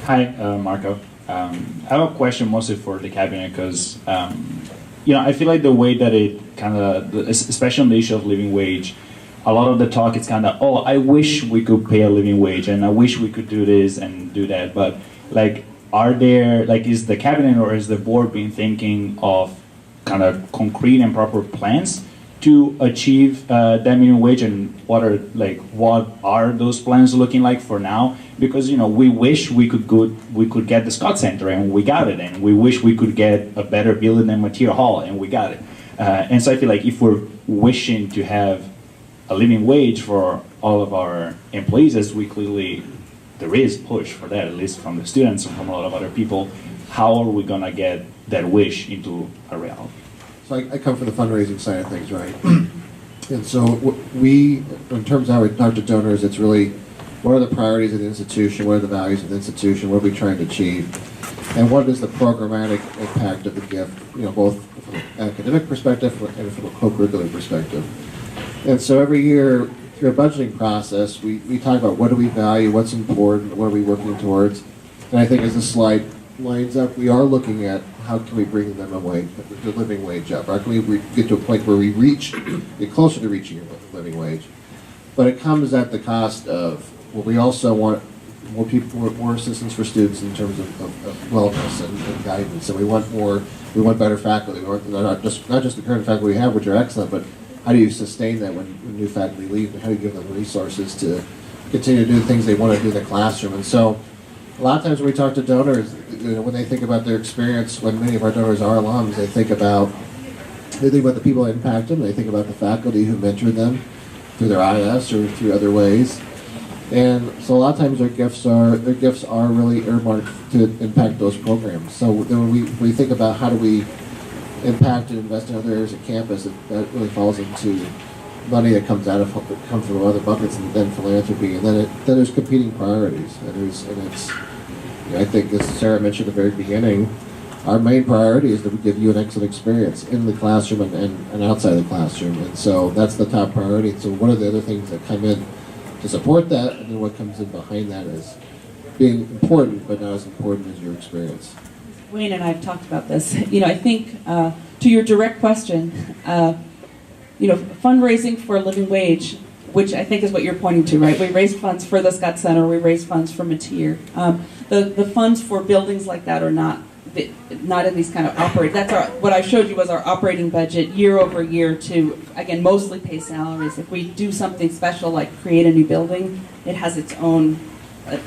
Hi, Marco. I have a question mostly for the cabinet because, I feel like the way that it kind of, especially on the issue of living wage, a lot of the talk is kind of, I wish we could pay a living wage and I wish we could do this and do that. But like, is the cabinet or is the board been thinking of kind of concrete and proper plans to achieve that minimum wage, and what are those plans looking like for now? Because we wish we could get the Scott Center and we got it, and we wish we could get a better building and material hall and we got it. And so I feel like if we're wishing to have a living wage for all of our employees, as we clearly there is push for that, at least from the students and from a lot of other people, how are we gonna get that wish into a reality? So I come from the fundraising side of things, right? And so we, in terms of how we talk to donors, it's really what are the priorities of the institution, what are the values of the institution, what are we trying to achieve, and what is the programmatic impact of the gift, both from an academic perspective and from a co-curricular perspective. And so every year, through a budgeting process, we talk about what do we value, what's important, what are we working towards. And I think as the slide lines up, we are looking at how can we bring them the living wage up? How can we get to a point where we get closer to reaching a living wage? But it comes at the cost of, we also want more people, more assistance for students in terms of wellness and guidance. And we want better faculty. We want not just the current faculty we have, which are excellent, but how do you sustain that when new faculty leave, and how do you give them resources to continue to do the things they want to do in the classroom? And so a lot of times when we talk to donors, when they think about their experience, when many of our donors are alums, they think about the people that impact them, they think about the faculty who mentored them through their IS or through other ways. And so a lot of times their gifts are really earmarked to impact those programs. So then when we think about how do we impact and invest in other areas of campus, that really falls into money that comes from other buckets, and then philanthropy, and then there's competing priorities. And it's, I think, as Sarah mentioned at the very beginning, our main priority is to give you an excellent experience in the classroom and outside the classroom, and so that's the top priority. So one of the other things that come in to support that, and then what comes in behind that is being important, but not as important as your experience. Wayne and I have talked about this. I think to your direct question, fundraising for a living wage, which I think is what you're pointing to, right? We raise funds for the Scott Center, we raise funds for Mateer. The funds for buildings like that are not in these kind of operating. What I showed you was our operating budget year over year to, again, mostly pay salaries. If we do something special like create a new building, it has its own,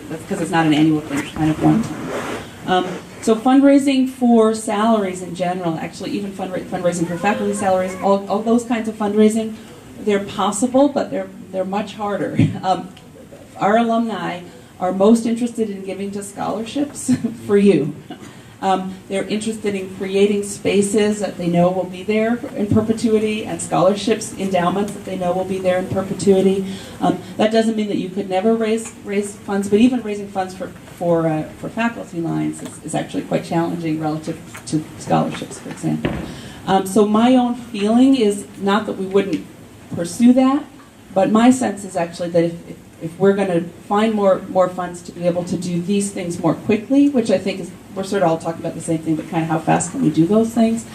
because it's not an annual thing, it's kind of one time. So fundraising for salaries in general, actually even fundraising for faculty salaries, all those kinds of fundraising, they're possible, but they're much harder. Our alumni are most interested in giving to scholarships for you. They're interested in creating spaces that they know will be there in perpetuity, and scholarships, endowments that they know will be there in perpetuity. That doesn't mean that you could never raise funds, but even raising funds for faculty lines is actually quite challenging relative to scholarships, for example. So my own feeling is not that we wouldn't pursue that, but my sense is actually that if we're going to find more funds to be able to do these things more quickly, which I think is, we're sort of all talking about the same thing, but kind of how fast can we do those things,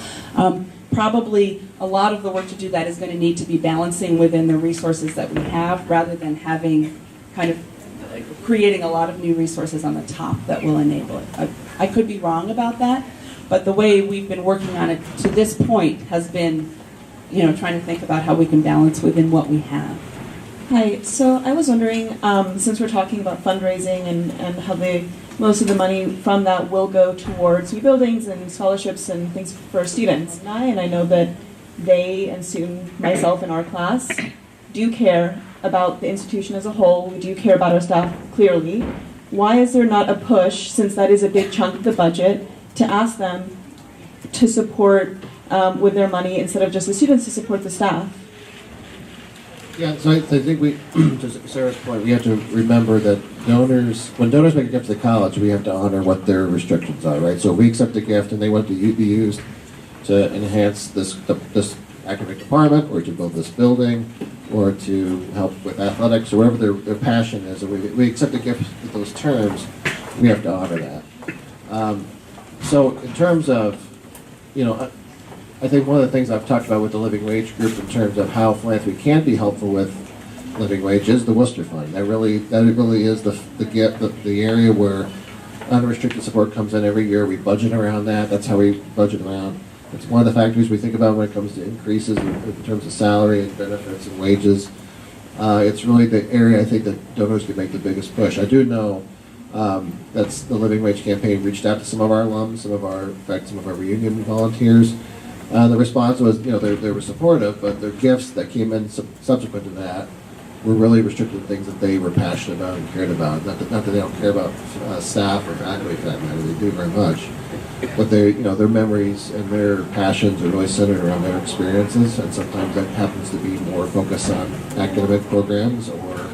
probably a lot of the work to do that is going to need to be balancing within the resources that we have, rather than having kind of creating a lot of new resources on the top that will enable it. I could be wrong about that, but the way we've been working on it to this point has been, trying to think about how we can balance within what we have. Hi, so I was wondering, since we're talking about fundraising and how most of the money from that will go towards new buildings and scholarships and things for students, and I know that they, and soon myself in our class, do care about the institution as a whole. We do care about our staff, clearly. Why is there not a push, since that is a big chunk of the budget, to ask them to support with their money instead of just the students to support the staff? Yeah, so I think to Sarah's point, we have to remember that when donors make a gift to the college, we have to honor what their restrictions are, right? So if we accept a gift and they want to be used to enhance this academic department, or to build this building, or to help with athletics, or whatever their passion is, and we accept a gift with those terms, we have to honor that. So in terms of, I think one of the things I've talked about with the Living Wage group in terms of how philanthropy can be helpful with living wage is the Wooster Fund. That really is the area where unrestricted support comes in every year. We budget around that. That's how we budget around. It's one of the factors we think about when it comes to increases in terms of salary and benefits and wages. It's really the area I think that donors can make the biggest push. I do know that's the Living Wage campaign reached out to some of our alums, some of our reunion volunteers. The response was, they were supportive, but their gifts that came in subsequent to that were really restricted to things that they were passionate about and cared about. Not that they don't care about staff or faculty for that matter, they do very much. But their memories and their passions are really centered around their experiences, and sometimes that happens to be more focused on academic programs or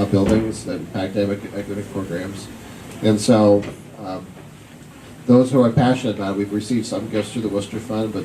buildings than academic programs. And so those who are passionate about it, we've received some gifts through the Wooster Fund, but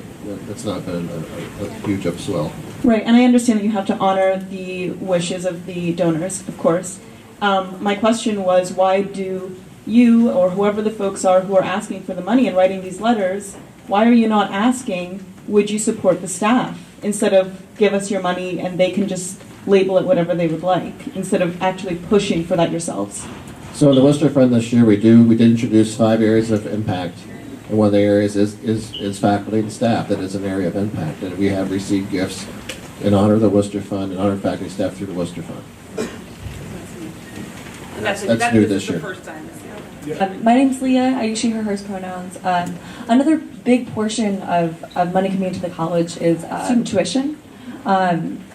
it's not been a huge upswell. Right, and I understand that you have to honor the wishes of the donors, of course. My question was, why do you, or whoever the folks are who are asking for the money and writing these letters, why are you not asking, would you support the staff, instead of give us your money and they can just label it whatever they would like, instead of actually pushing for that yourselves? So in the Wooster Fund this year, we did introduce 5 areas of impact, and one of the areas is faculty and staff. That is an area of impact, and we have received gifts in honor of the Wooster Fund and honor faculty and staff through the Wooster Fund. That's new this year. My name's Leah. I use she, her, hers pronouns. Another big portion of money coming into the college is student tuition.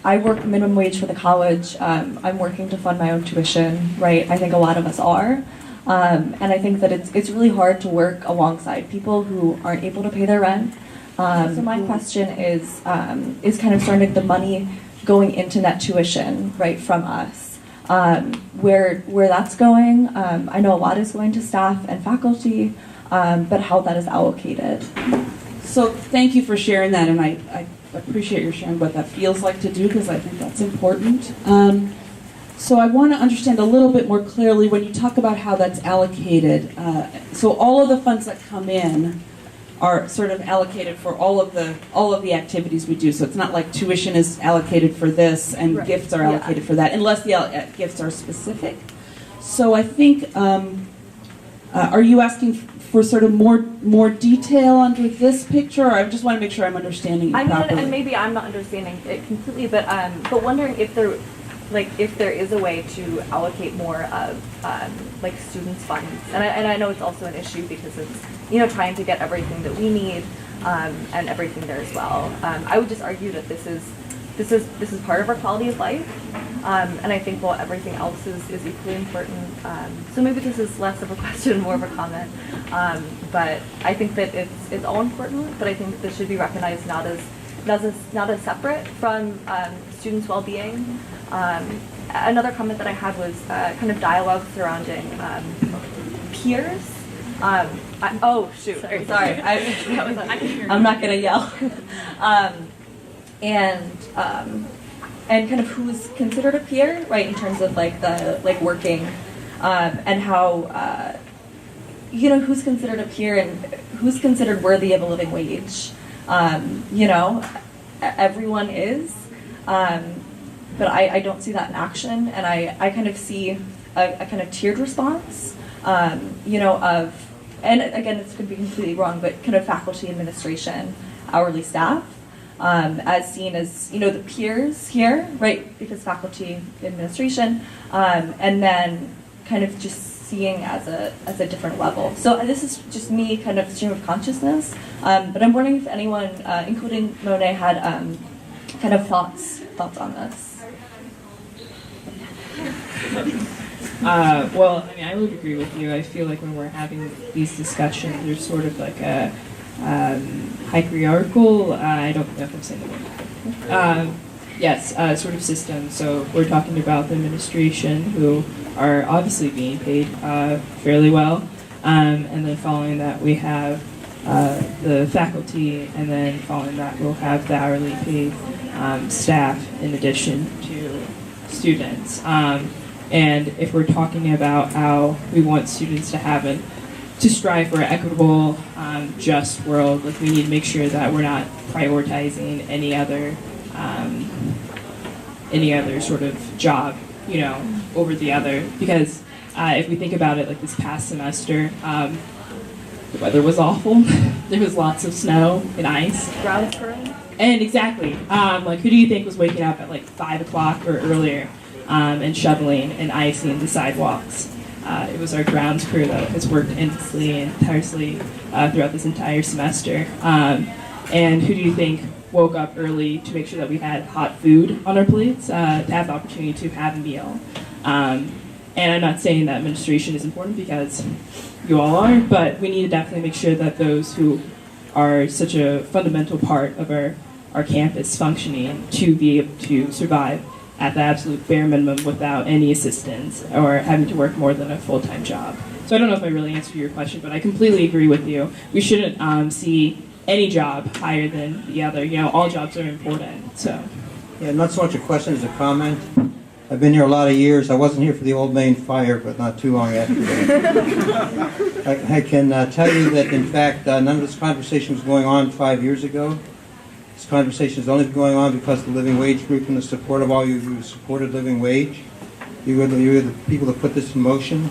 I work minimum wage for the college. I'm working to fund my own tuition, right? I think a lot of us are. And I think that it's really hard to work alongside people who aren't able to pay their rent. So my question is kind of starting the money going into net tuition, right, from us. Where that's going, I know a lot is going to staff and faculty, but how that is allocated. So thank you for sharing that, and I appreciate your sharing what that feels like to do, because I think that's important. So I want to understand a little bit more clearly when you talk about how that's allocated. So all of the funds that come in are sort of allocated for all of the activities we do. So it's not like tuition is allocated for this and right. gifts are allocated for that, unless the gifts are specific. So I think, are you asking for sort of more detail under this picture, or I just want to make sure I'm understanding it properly? And maybe I'm not understanding it completely, but wondering if there is a way to allocate more of like students' funds, and I know it's also an issue because it's trying to get everything that we need and everything there as well. I would just argue that this is part of our quality of life, and I think while everything else is equally important. So maybe this is less of a question, more of a comment. But I think that it's all important, but I think this should be recognized not as separate from students' well-being. Another comment that I had was kind of dialogue surrounding peers. Oh shoot! Sorry, I'm not gonna yell. And kind of who's considered a peer, right? In terms of like the working, and how who's considered a peer and who's considered worthy of a living wage. Everyone is, but I don't see that in action, and I kind of see a kind of tiered response, of, and again, this could be completely wrong, but kind of faculty, administration, hourly staff, as seen as, the peers here, right, because faculty, administration, and then kind of just seeing as a different level. So this is just me kind of stream of consciousness, but I'm wondering if anyone, including Monet, had kind of thoughts on this. Well, I mean, I would agree with you. I feel like when we're having these discussions, there's sort of like a hierarchical, I don't know if I'm saying the word. Yes, sort of system. So we're talking about the administration, who are obviously being paid fairly well. And then following that, we have the faculty, and then following that, we'll have the hourly paid staff in addition to students. And if we're talking about how we want students to strive for an equitable, just world, like we need to make sure that we're not prioritizing any other sort of job, over the other. Because if we think about it, like this past semester, the weather was awful. There was lots of snow and ice. Grounds crew. And exactly, like who do you think was waking up at like 5 o'clock or earlier and shoveling and icing the sidewalks? It was our grounds crew that has worked endlessly and tirelessly throughout this entire semester. And who do you think woke up early to make sure that we had hot food on our plates, to have the opportunity to have a meal? And I'm not saying that administration is important, because you all are, but we need to definitely make sure that those who are such a fundamental part of our campus functioning to be able to survive at the absolute bare minimum without any assistance or having to work more than a full-time job. So I don't know if I really answered your question, but I completely agree with you. We shouldn't see any job higher than the other. All jobs are important. So. Yeah, not so much a question as a comment. I've been here a lot of years. I wasn't here for the Old Main fire, but not too long after that. I can tell you that, in fact, none of this conversation was going on 5 years ago. This conversation is only going on because of the Living Wage Group and the support of all you who supported Living Wage. You were the people that put this in motion.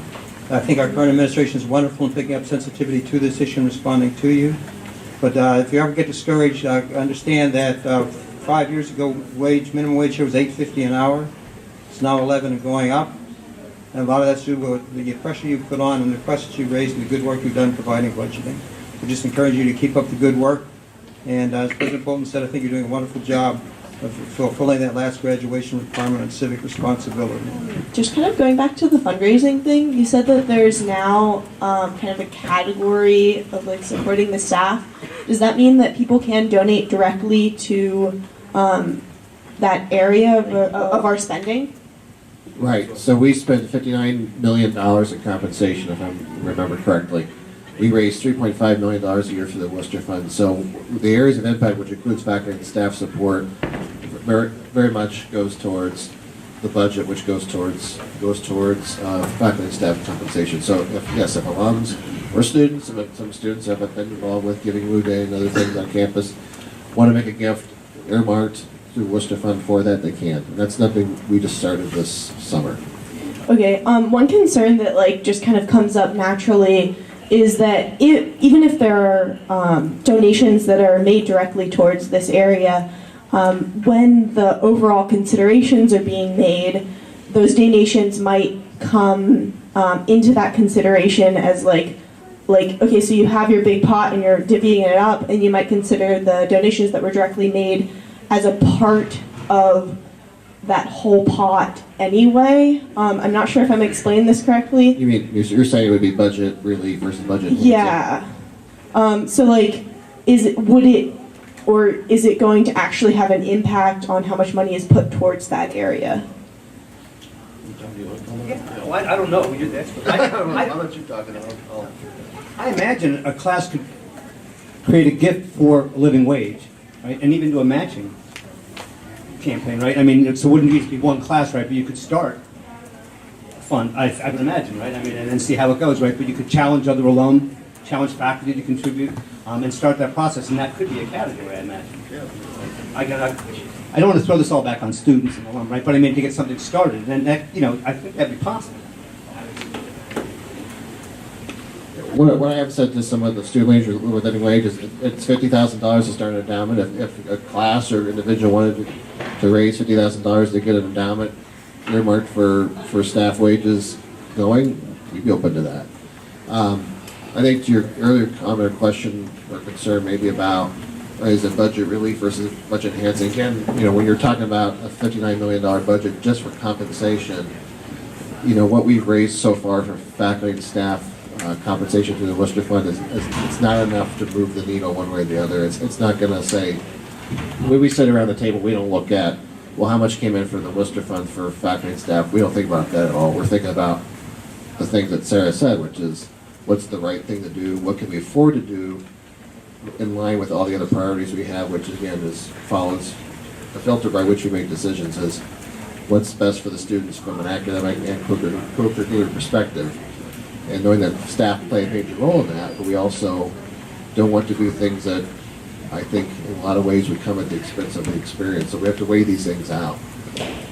I think our current administration is wonderful in picking up sensitivity to this issue and responding to you. But if you ever get discouraged, understand that 5 years ago, minimum wage here was $8.50 an hour. It's now 11 and going up. And a lot of that's due to the pressure you put on and the questions you raised and the good work you've done providing budgeting. We just encourage you to keep up the good work. And as President Bolton said, I think you're doing a wonderful job of fulfilling that last graduation requirement on civic responsibility. Just kind of going back to the fundraising thing, you said that there's now kind of a category of like supporting the staff. Does that mean that people can donate directly to that area of our spending? Right, so we spent $59 million in compensation, if I remember correctly. We raised $3.5 million a year for the Wooster Fund. So the areas of impact, which includes faculty and staff support, very much goes towards the budget, which goes towards faculty and staff compensation. So if alums or students, some students have been involved with Giving Woo Day and other things on campus, want to make a gift earmarked through Wooster Fund for that, they can. And that's nothing we just started this summer. Okay, one concern that like just kind of comes up naturally is that even if there are donations that are made directly towards this area, when the overall considerations are being made, those donations might come into that consideration as like, okay, so you have your big pot and you're divvying it up, and you might consider the donations that were directly made as a part of that whole pot anyway. I'm not sure if I'm explaining this correctly. You mean, you're saying it would be budget relief versus budget enhancing? Yeah. So like, is it going to actually have an impact on how much money is put towards that area? Yeah, well, I don't know. You're the expert. I'll let you talk about it. I imagine a class could create a gift for a living wage, right? And even do a matching campaign, right? I mean, so it wouldn't just be one class, right? But you could start a fund, I would imagine, right? I mean, and then see how it goes, right? But you could challenge other alum, challenge faculty to contribute, and start that process, and that could be a category, I imagine. I don't want to throw this all back on students and alum, right? But I mean, to get something started, and that, I think that'd be possible. What I have said to some of the student leaders with living wage is it's $50,000 to start an endowment. If a class or individual wanted to raise $50,000 to get an endowment earmarked for staff wages going, we'd be open to that. I think to your earlier comment or question or concern maybe about is it budget relief versus budget enhancing. Again, when you're talking about a $59 million budget just for compensation, what we've raised so far for faculty and staff compensation through the Wooster Fund it's not enough to move the needle one way or the other. It's not going to say, when we sit around the table, we don't look at, well, how much came in for the Wooster Fund for faculty and staff. We don't think about that at all. We're thinking about the things that Sarah said, which is what's the right thing to do, what can we afford to do in line with all the other priorities we have, which again follows the filter by which we make decisions is what's best for the students from an academic and co-curricular perspective. And knowing that staff play a major role in that, but we also don't want to do things that I think in a lot of ways would come at the expense of the experience. So we have to weigh these things out.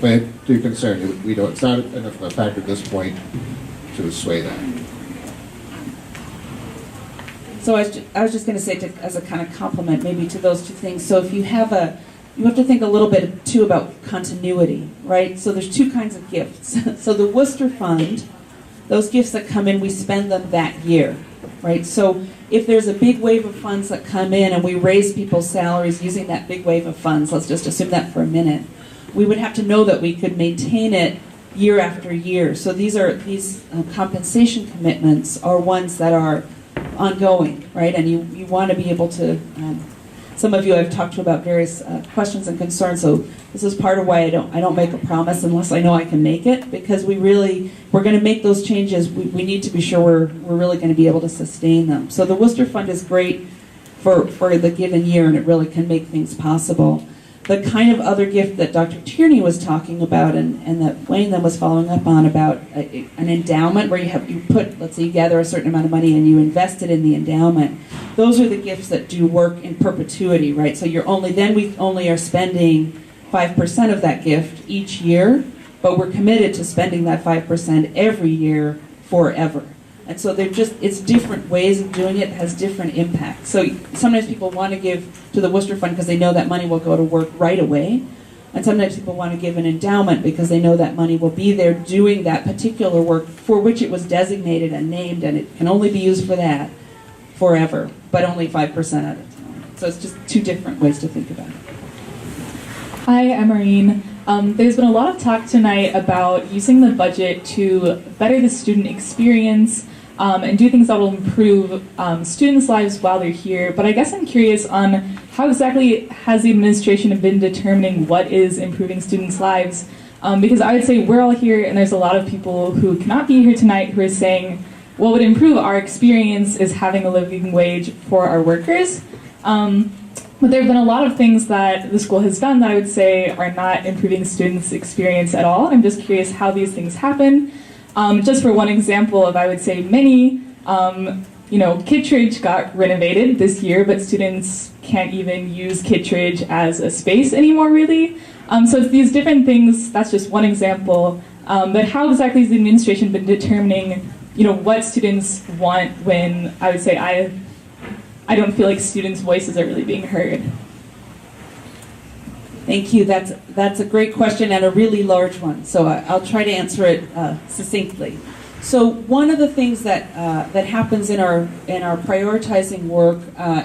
But to your concern, it's not enough of a factor at this point to sway that. So I was just going to say, as a kind of compliment maybe to those two things, so if you have to think a little bit too about continuity, right? So there's two kinds of gifts. So the Wooster Fund, those gifts that come in, we spend them that year, right? So if there's a big wave of funds that come in and we raise people's salaries using that big wave of funds, let's just assume that for a minute, we would have to know that we could maintain it year after year. So these compensation commitments are ones that are ongoing, right? And you want to be able to, some of you I've talked to about various questions and concerns, so this is part of why I don't make a promise unless I know I can make it, because we're going to make those changes. We need to be sure we're really going to be able to sustain them. So the Wooster Fund is great for the given year, and it really can make things possible. The kind of other gift that Dr. Tierney was talking about and that Wayne then was following up on about an endowment where you put, let's say you gather a certain amount of money and you invest it in the endowment. Those are the gifts that do work in perpetuity, right? So we only are spending 5% of that gift each year, but we're committed to spending that 5% every year forever. And so it's different ways of doing it, has different impacts. So sometimes people want to give to the Wooster Fund because they know that money will go to work right away. And sometimes people want to give an endowment because they know that money will be there doing that particular work for which it was designated and named, and it can only be used for that forever, but only 5% at a time. So it's just two different ways to think about it. Hi, I'm Maureen. There's been a lot of talk tonight about using the budget to better the student experience, and do things that will improve students' lives while they're here. But I guess I'm curious on how exactly has the administration been determining what is improving students' lives? Because I would say we're all here, and there's a lot of people who cannot be here tonight who are saying what would improve our experience is having a living wage for our workers. But there have been a lot of things that the school has done that I would say are not improving students' experience at all. I'm just curious how these things happen. Just for one example of, I would say, many, Kittredge got renovated this year, but students can't even use Kittredge as a space anymore, really. So it's these different things. That's just one example. But how exactly has the administration been determining, what students want when, I would say, I don't feel like students' voices are really being heard? Thank you. That's a great question and a really large one. So I'll try to answer it succinctly. So one of the things that happens in our prioritizing work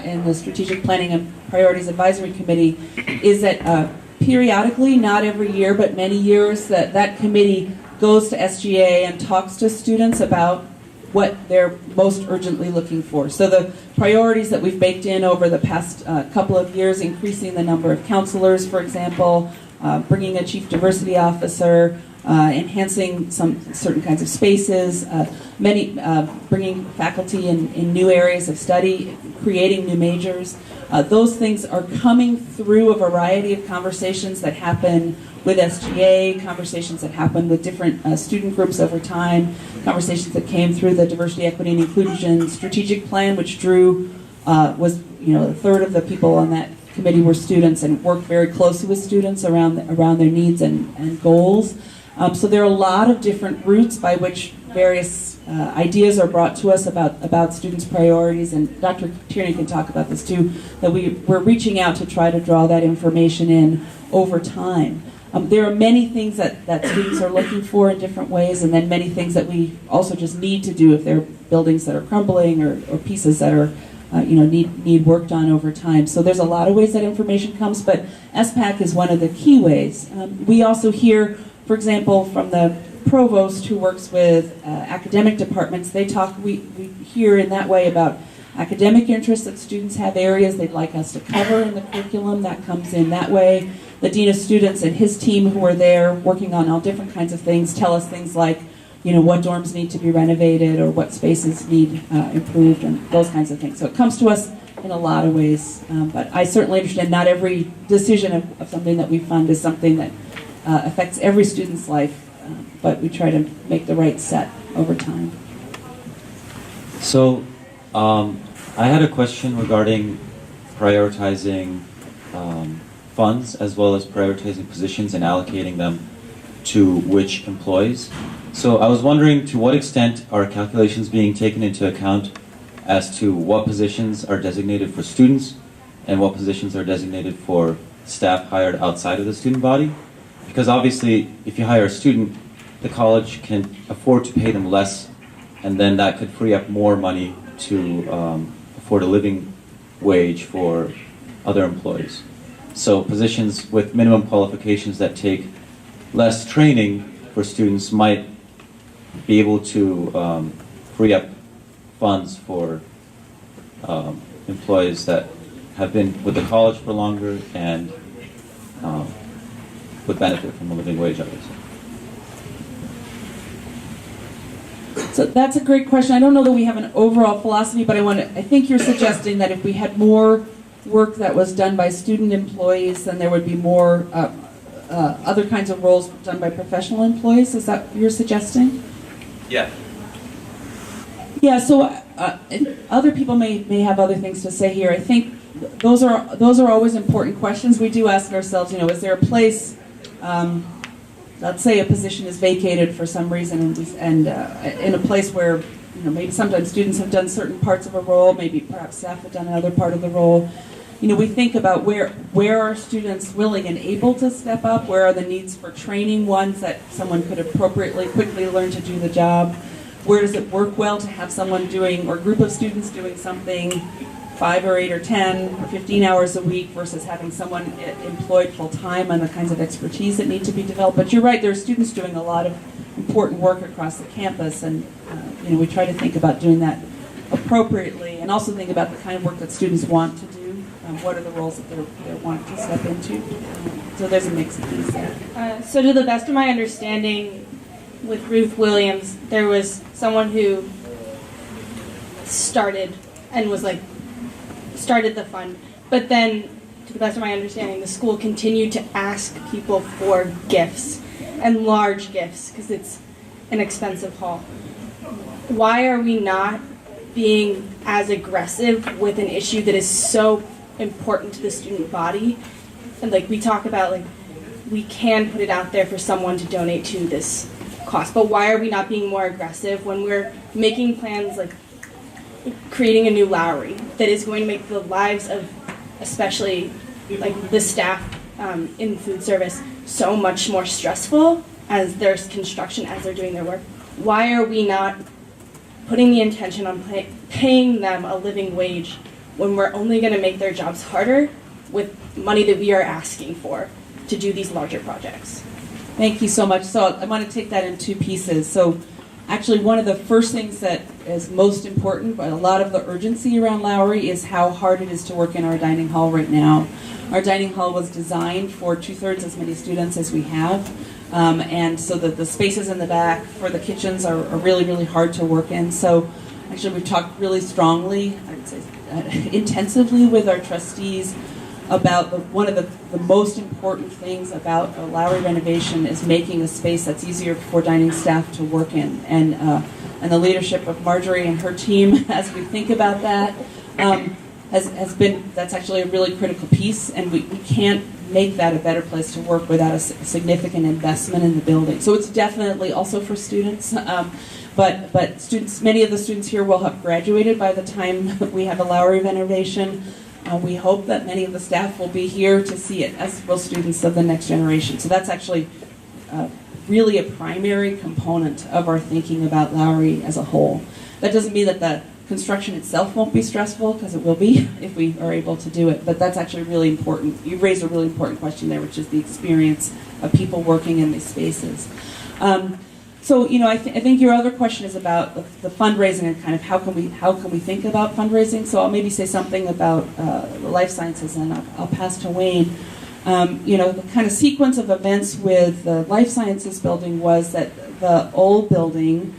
in the Strategic Planning and Priorities Advisory Committee is that periodically, not every year, but many years, that committee goes to SGA and talks to students about what they're most urgently looking for. So the priorities that we've baked in over the past couple of years, increasing the number of counselors, for example, bringing a chief diversity officer, enhancing some certain kinds of spaces, bringing faculty in new areas of study, creating new majors. Those things are coming through a variety of conversations that happen with SGA, conversations that happen with different student groups over time, conversations that came through the Diversity, Equity, and Inclusion Strategic Plan, which was a third of the people on that committee were students and worked very closely with students around their needs and goals. So there are a lot of different routes by which various ideas are brought to us about students' priorities, and Dr. Tierney can talk about this too, that we're reaching out to try to draw that information in over time. There are many things that students are looking for in different ways, and then many things that we also just need to do if there are buildings that are crumbling or pieces that are need worked on over time. So there's a lot of ways that information comes, but SPAC is one of the key ways. We also hear, for example, from the provost who works with academic departments, we hear in that way about academic interests that students have, areas they'd like us to cover in the curriculum. That comes in that way. The dean of students and his team who are there working on all different kinds of things tell us things like, what dorms need to be renovated or what spaces need improved and those kinds of things. So it comes to us in a lot of ways. But I certainly understand not every decision of something that we fund is something that affects every student's life, but we try to make the right set over time. So I had a question regarding prioritizing funds as well as prioritizing positions and allocating them to which employees. So I was wondering, to what extent are calculations being taken into account as to what positions are designated for students and what positions are designated for staff hired outside of the student body? Because obviously, if you hire a student, the college can afford to pay them less, and then that could free up more money to afford a living wage for other employees. So positions with minimum qualifications that take less training for students might be able to free up funds for employees that have been with the college for longer and would benefit from a living wage, obviously. So that's a great question. I don't know that we have an overall philosophy, but I think you're suggesting that if we had more work that was done by student employees, then there would be more other kinds of roles done by professional employees. Is that what you're suggesting? Yeah. Yeah, so other people may have other things to say here. I think those are always important questions. We do ask ourselves, is there a place, let's say a position is vacated for some reason, and in a place where maybe sometimes students have done certain parts of a role, maybe perhaps staff have done another part of the role. We think about where are students willing and able to step up, where are the needs for training, ones that someone could appropriately, quickly learn to do the job, where does it work well to have someone doing, or a group of students doing something 5 or 8 or 10 or 15 hours a week versus having someone employed full-time on the kinds of expertise that need to be developed. But you're right, there are students doing a lot of important work across the campus, and we try to think about doing that appropriately, and also think about the kind of work that students want to do. What are the roles that they're wanting to step into? So there's a mix of things there. So to the best of my understanding, with Ruth Williams, there was someone who started and was like, started the fund, but then, to the best of my understanding, the school continued to ask people for gifts, and large gifts, because it's an expensive haul. Why are we not being as aggressive with an issue that is so important to the student body? And like we talk about, like, we can put it out there for someone to donate to this cost, but why are we not being more aggressive when we're making plans, like creating a new Lowry that is going to make the lives of especially like the staff in food service so much more stressful as there's construction, as they're doing their work? Why are we not putting the intention on paying them a living wage when we're only going to make their jobs harder with money that we are asking for to do these larger projects? Thank you so much. So I want to take that in two pieces. So actually, one of the first things that is most important, but a lot of the urgency around Lowry, is how hard it is to work in our dining hall right now. Our dining hall was designed for 2/3 as many students as we have. And so the spaces in the back for the kitchens are really, really hard to work in. So actually, we've talked really strongly, I would say intensively, with our trustees about one of the most important things about a Lowry renovation is making a space that's easier for dining staff to work in. And the leadership of Marjorie and her team, as we think about that, that's actually a really critical piece, and we can't make that a better place to work without a significant investment in the building. So it's definitely also for students, but students, many of the students here will have graduated by the time we have a Lowry renovation. We hope that many of the staff will be here to see it, as will students of the next generation. So that's actually really a primary component of our thinking about Lowry as a whole. That doesn't mean that the construction itself won't be stressful, because it will be if we are able to do it, but that's actually really important. You raised a really important question there, which is the experience of people working in these spaces. So, I think your other question is about the fundraising and kind of how can we think about fundraising. So I'll maybe say something about the life sciences, and I'll pass to Wayne. The kind of sequence of events with the life sciences building was that the old building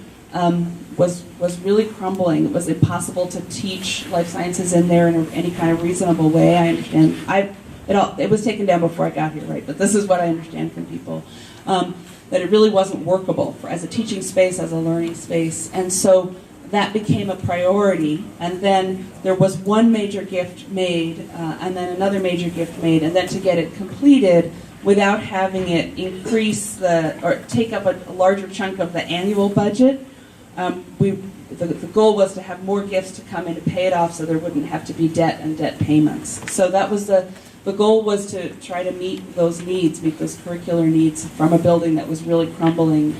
was really crumbling. It was impossible to teach life sciences in there in any kind of reasonable way. I understand. It was taken down before I got here, right? But this is what I understand from people. That it really wasn't workable as a teaching space, as a learning space. And so that became a priority. And then there was one major gift made, and then another major gift made, and then to get it completed without having it increase or take up a larger chunk of the annual budget, the goal was to have more gifts to come in to pay it off, so there wouldn't have to be debt and debt payments. So that was the goal, was to try to meet those needs, meet those curricular needs from a building that was really crumbling.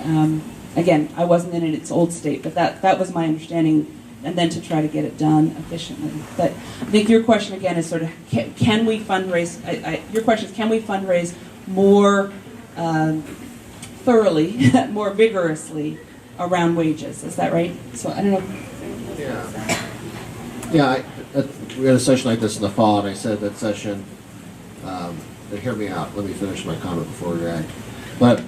Again, I wasn't in its old state, but that was my understanding, and then to try to get it done efficiently. But I think your question again is sort of, can we fundraise? Your question is, can we fundraise more thoroughly, more vigorously around wages? Is that right? So I don't know. Yeah. We had a session like this in the fall, and I said that session. Hear me out. Let me finish my comment before we react. But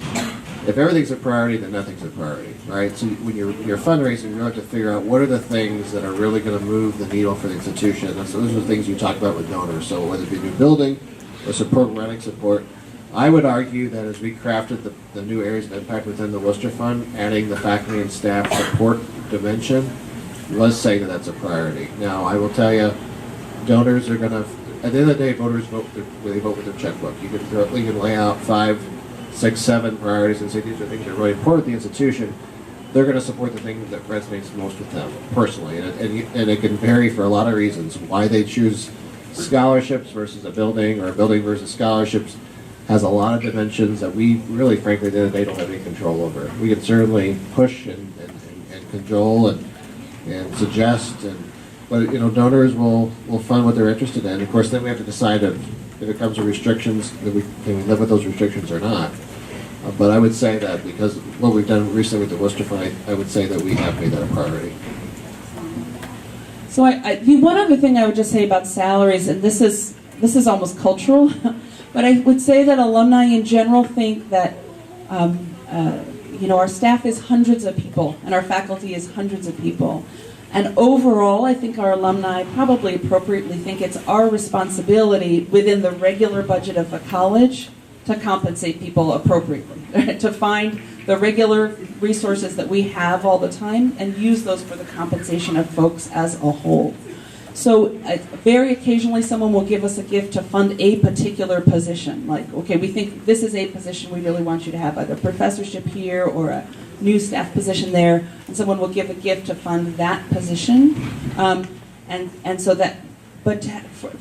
if everything's a priority, then nothing's a priority, right? So when you're fundraising, you have to figure out what are the things that are really going to move the needle for the institution. And so those are the things you talk about with donors. So whether it be a new building or support, renting support, I would argue that as we crafted the new areas of impact within the Wooster Fund, adding the faculty and staff support dimension was saying that that's a priority. Now, I will tell you, donors are going to, at the end of the day, voters vote they vote with their checkbook. You can lay out 5, 6, 7 priorities and say these are things that are really important to the institution. They're going to support the thing that resonates most with them personally, and it can vary for a lot of reasons. Why they choose scholarships versus a building, or a building versus scholarships, has a lot of dimensions that we really, frankly, at the end of the day, don't have any control over. We can certainly push and control and suggest, but donors will fund what they're interested in. Of course, then we have to decide if it comes to restrictions, can we live with those restrictions or not. But I would say that because what we've done recently with the Worcester Fund, I would say that we have made that a priority. So the one other thing I would just say about salaries, and this is almost cultural, but I would say that alumni in general think that our staff is hundreds of people and our faculty is hundreds of people. And overall, I think our alumni probably appropriately think it's our responsibility within the regular budget of the college to compensate people appropriately, to find the regular resources that we have all the time and use those for the compensation of folks as a whole. So very occasionally someone will give us a gift to fund a particular position. Like, okay, we think this is a position we really want you to have, either professorship here or a new staff position there, and someone will give a gift to fund that position. And so that, but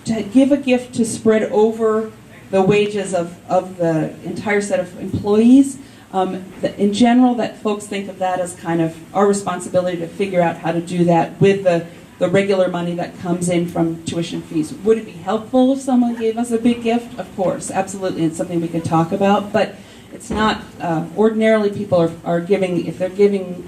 to give a gift to spread over the wages of the entire set of employees, in general, that folks think of that as kind of our responsibility to figure out how to do that with the regular money that comes in from tuition fees. Would it be helpful if someone gave us a big gift? Of course, absolutely. It's something we could talk about, but it's not, ordinarily people are giving, if they're giving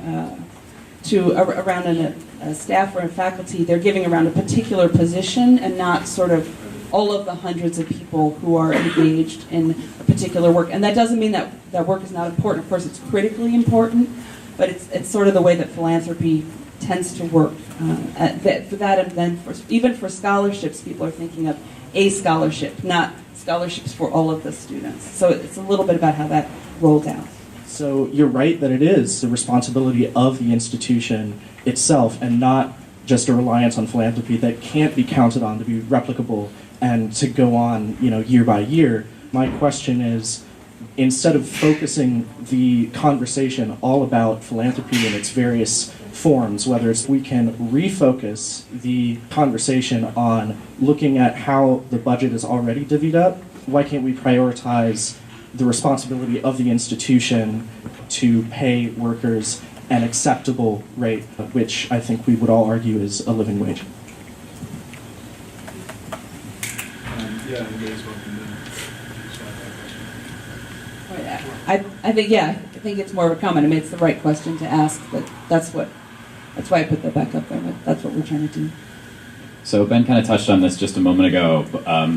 around a staff or a faculty, they're giving around a particular position and not sort of all of the hundreds of people who are engaged in a particular work. And that doesn't mean that work is not important. Of course, it's critically important, but it's sort of the way that philanthropy tends to work. For that, and then even for scholarships, people are thinking of a scholarship, not scholarships for all of the students. So it's a little bit about how that rolled out. So you're right that it is the responsibility of the institution itself and not just a reliance on philanthropy that can't be counted on to be replicable and to go on, year by year. My question is, instead of focusing the conversation all about philanthropy in its various forms, whether it's we can refocus the conversation on looking at how the budget is already divvied up, why can't we prioritize the responsibility of the institution to pay workers an acceptable rate, which I think we would all argue is a living wage? I think it's more of a comment. I mean, it's the right question to ask, but that's why I put that back up there. But that's what we're trying to do. So Ben kind of touched on this just a moment ago,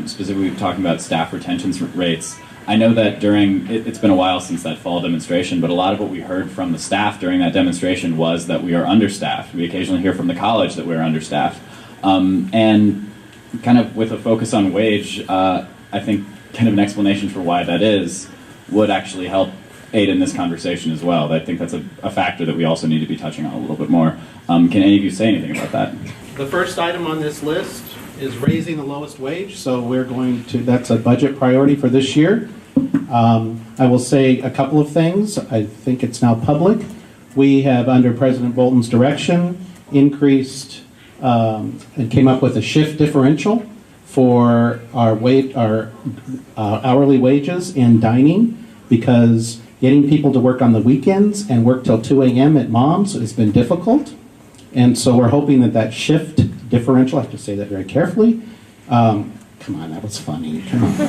specifically talking about staff retention rates. I know that it's been a while since that fall demonstration, but a lot of what we heard from the staff during that demonstration was that we are understaffed. We occasionally hear from the college that we're understaffed. And kind of with a focus on wage, I think kind of an explanation for why that is would actually help aid in this conversation as well. I think that's a factor that we also need to be touching on a little bit more. Can any of you say anything about that? The first item on this list is raising the lowest wage, so that's a budget priority for this year. I will say a couple of things. I think it's now public. We have, under President Bolton's direction, increased and came up with a shift differential for our hourly wages in dining, because getting people to work on the weekends and work till 2 a.m. at Mom's has been difficult. And so we're hoping that shift differential, I have to say that very carefully. Come on, that was funny. Come on.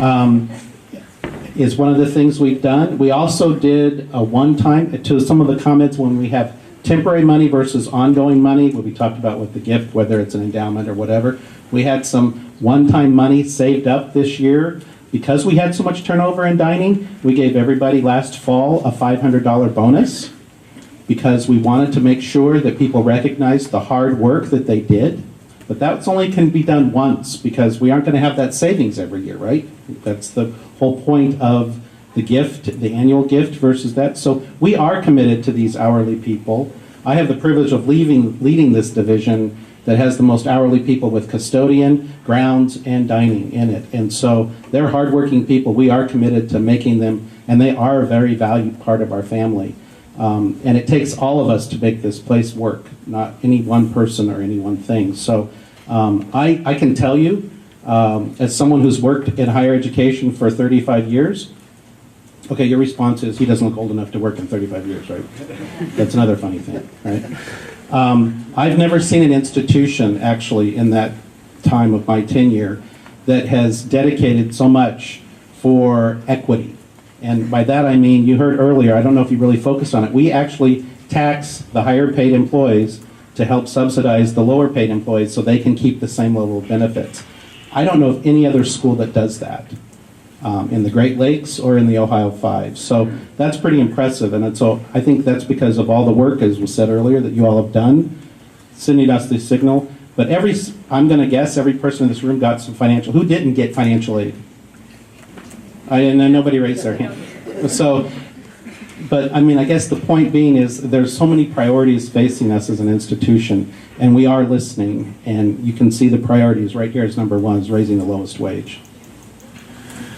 All right. Is one of the things we've done. We also did a one-time, to some of the comments when we have temporary money versus ongoing money, what we talked about with the gift, whether it's an endowment or whatever. We had some one-time money saved up this year. Because we had so much turnover in dining, we gave everybody last fall a $500 bonus, because we wanted to make sure that people recognized the hard work that they did. But that only can be done once, because we aren't going to have that savings every year, right? That's the whole point of the gift, the annual gift versus that. So we are committed to these hourly people. I have the privilege of leading this division that has the most hourly people with custodian, grounds, and dining in it. And so they're hardworking people. We are committed to making them, and they are a very valued part of our family. And it takes all of us to make this place work, not any one person or any one thing. So I can tell you, as someone who's worked in higher education for 35 years, okay, your response is, he doesn't look old enough to work in 35 years, right? That's another funny thing, right? I've never seen an institution, actually, in that time of my tenure that has dedicated so much for equity And by that I mean, you heard earlier, I don't know if you really focused on it, we actually tax the higher paid employees to help subsidize the lower paid employees so they can keep the same level of benefits. I don't know of any other school that does that in the Great Lakes or in the Ohio Five. So that's pretty impressive, and so I think that's because of all the work, as was said earlier, that you all have done, sending us the signal. But I'm going to guess every person in this room got some financial. Who didn't get financial aid? And then nobody raised their hand. So, but I mean, I guess the point being is there's so many priorities facing us as an institution, and we are listening. And you can see the priorities right here as number one is raising the lowest wage.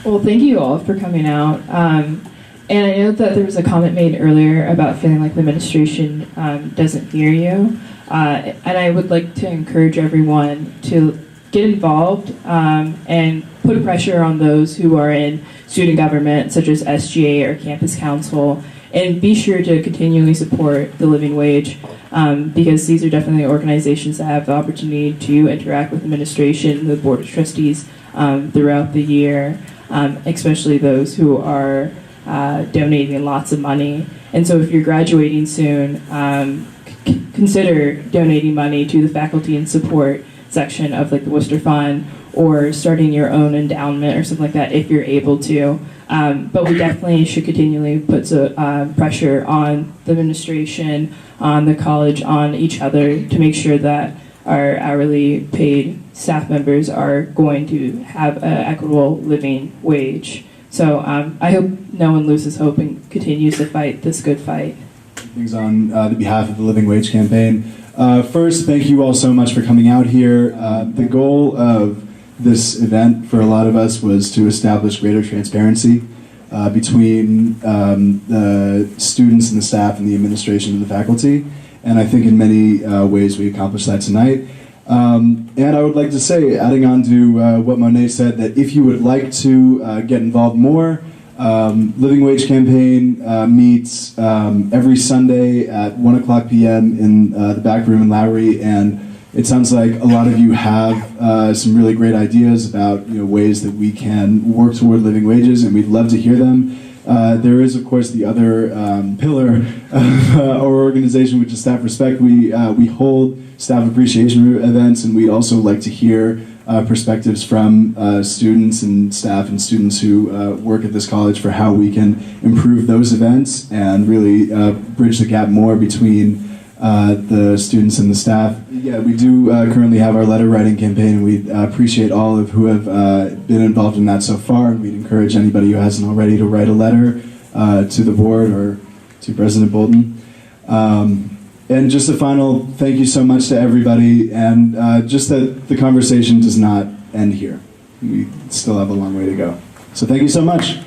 Well, thank you all for coming out. And I know that there was a comment made earlier about feeling like the administration doesn't hear you. And I would like to encourage everyone to get involved and put pressure on those who are in student government, such as SGA or campus council, and be sure to continually support the living wage because these are definitely organizations that have the opportunity to interact with administration, the board of trustees throughout the year, especially those who are donating lots of money. And so if you're graduating soon, consider donating money to the faculty and support section of like the Wooster Fund, or starting your own endowment or something like that if you're able to. But we definitely should continually put pressure on the administration, on the college, on each other to make sure that our hourly paid staff members are going to have an equitable living wage. So I hope no one loses hope and continues to fight this good fight. Things on the behalf of the Living Wage Campaign. First, thank you all so much for coming out here. The goal of this event for a lot of us was to establish greater transparency between the students and the staff and the administration and the faculty. And I think in many ways we accomplished that tonight. And I would like to say, adding on to what Monet said, that if you would like to get involved more, Living Wage Campaign meets every Sunday at 1 o'clock p.m. in the back room in Lowry, and it sounds like a lot of you have some really great ideas about ways that we can work toward living wages, and we'd love to hear them. There is, of course, the other pillar of our organization, which is Staff Respect. We hold staff appreciation events, and we'd also like to hear perspectives from students and staff and students who work at this college for how we can improve those events and really bridge the gap more between the students and the staff. Yeah, we do currently have our letter writing campaign, and we appreciate all of who have been involved in that so far. We'd encourage anybody who hasn't already to write a letter to the board or to President Bolton. And just a final thank you so much to everybody, and just that the conversation does not end here. We still have a long way to go. So thank you so much.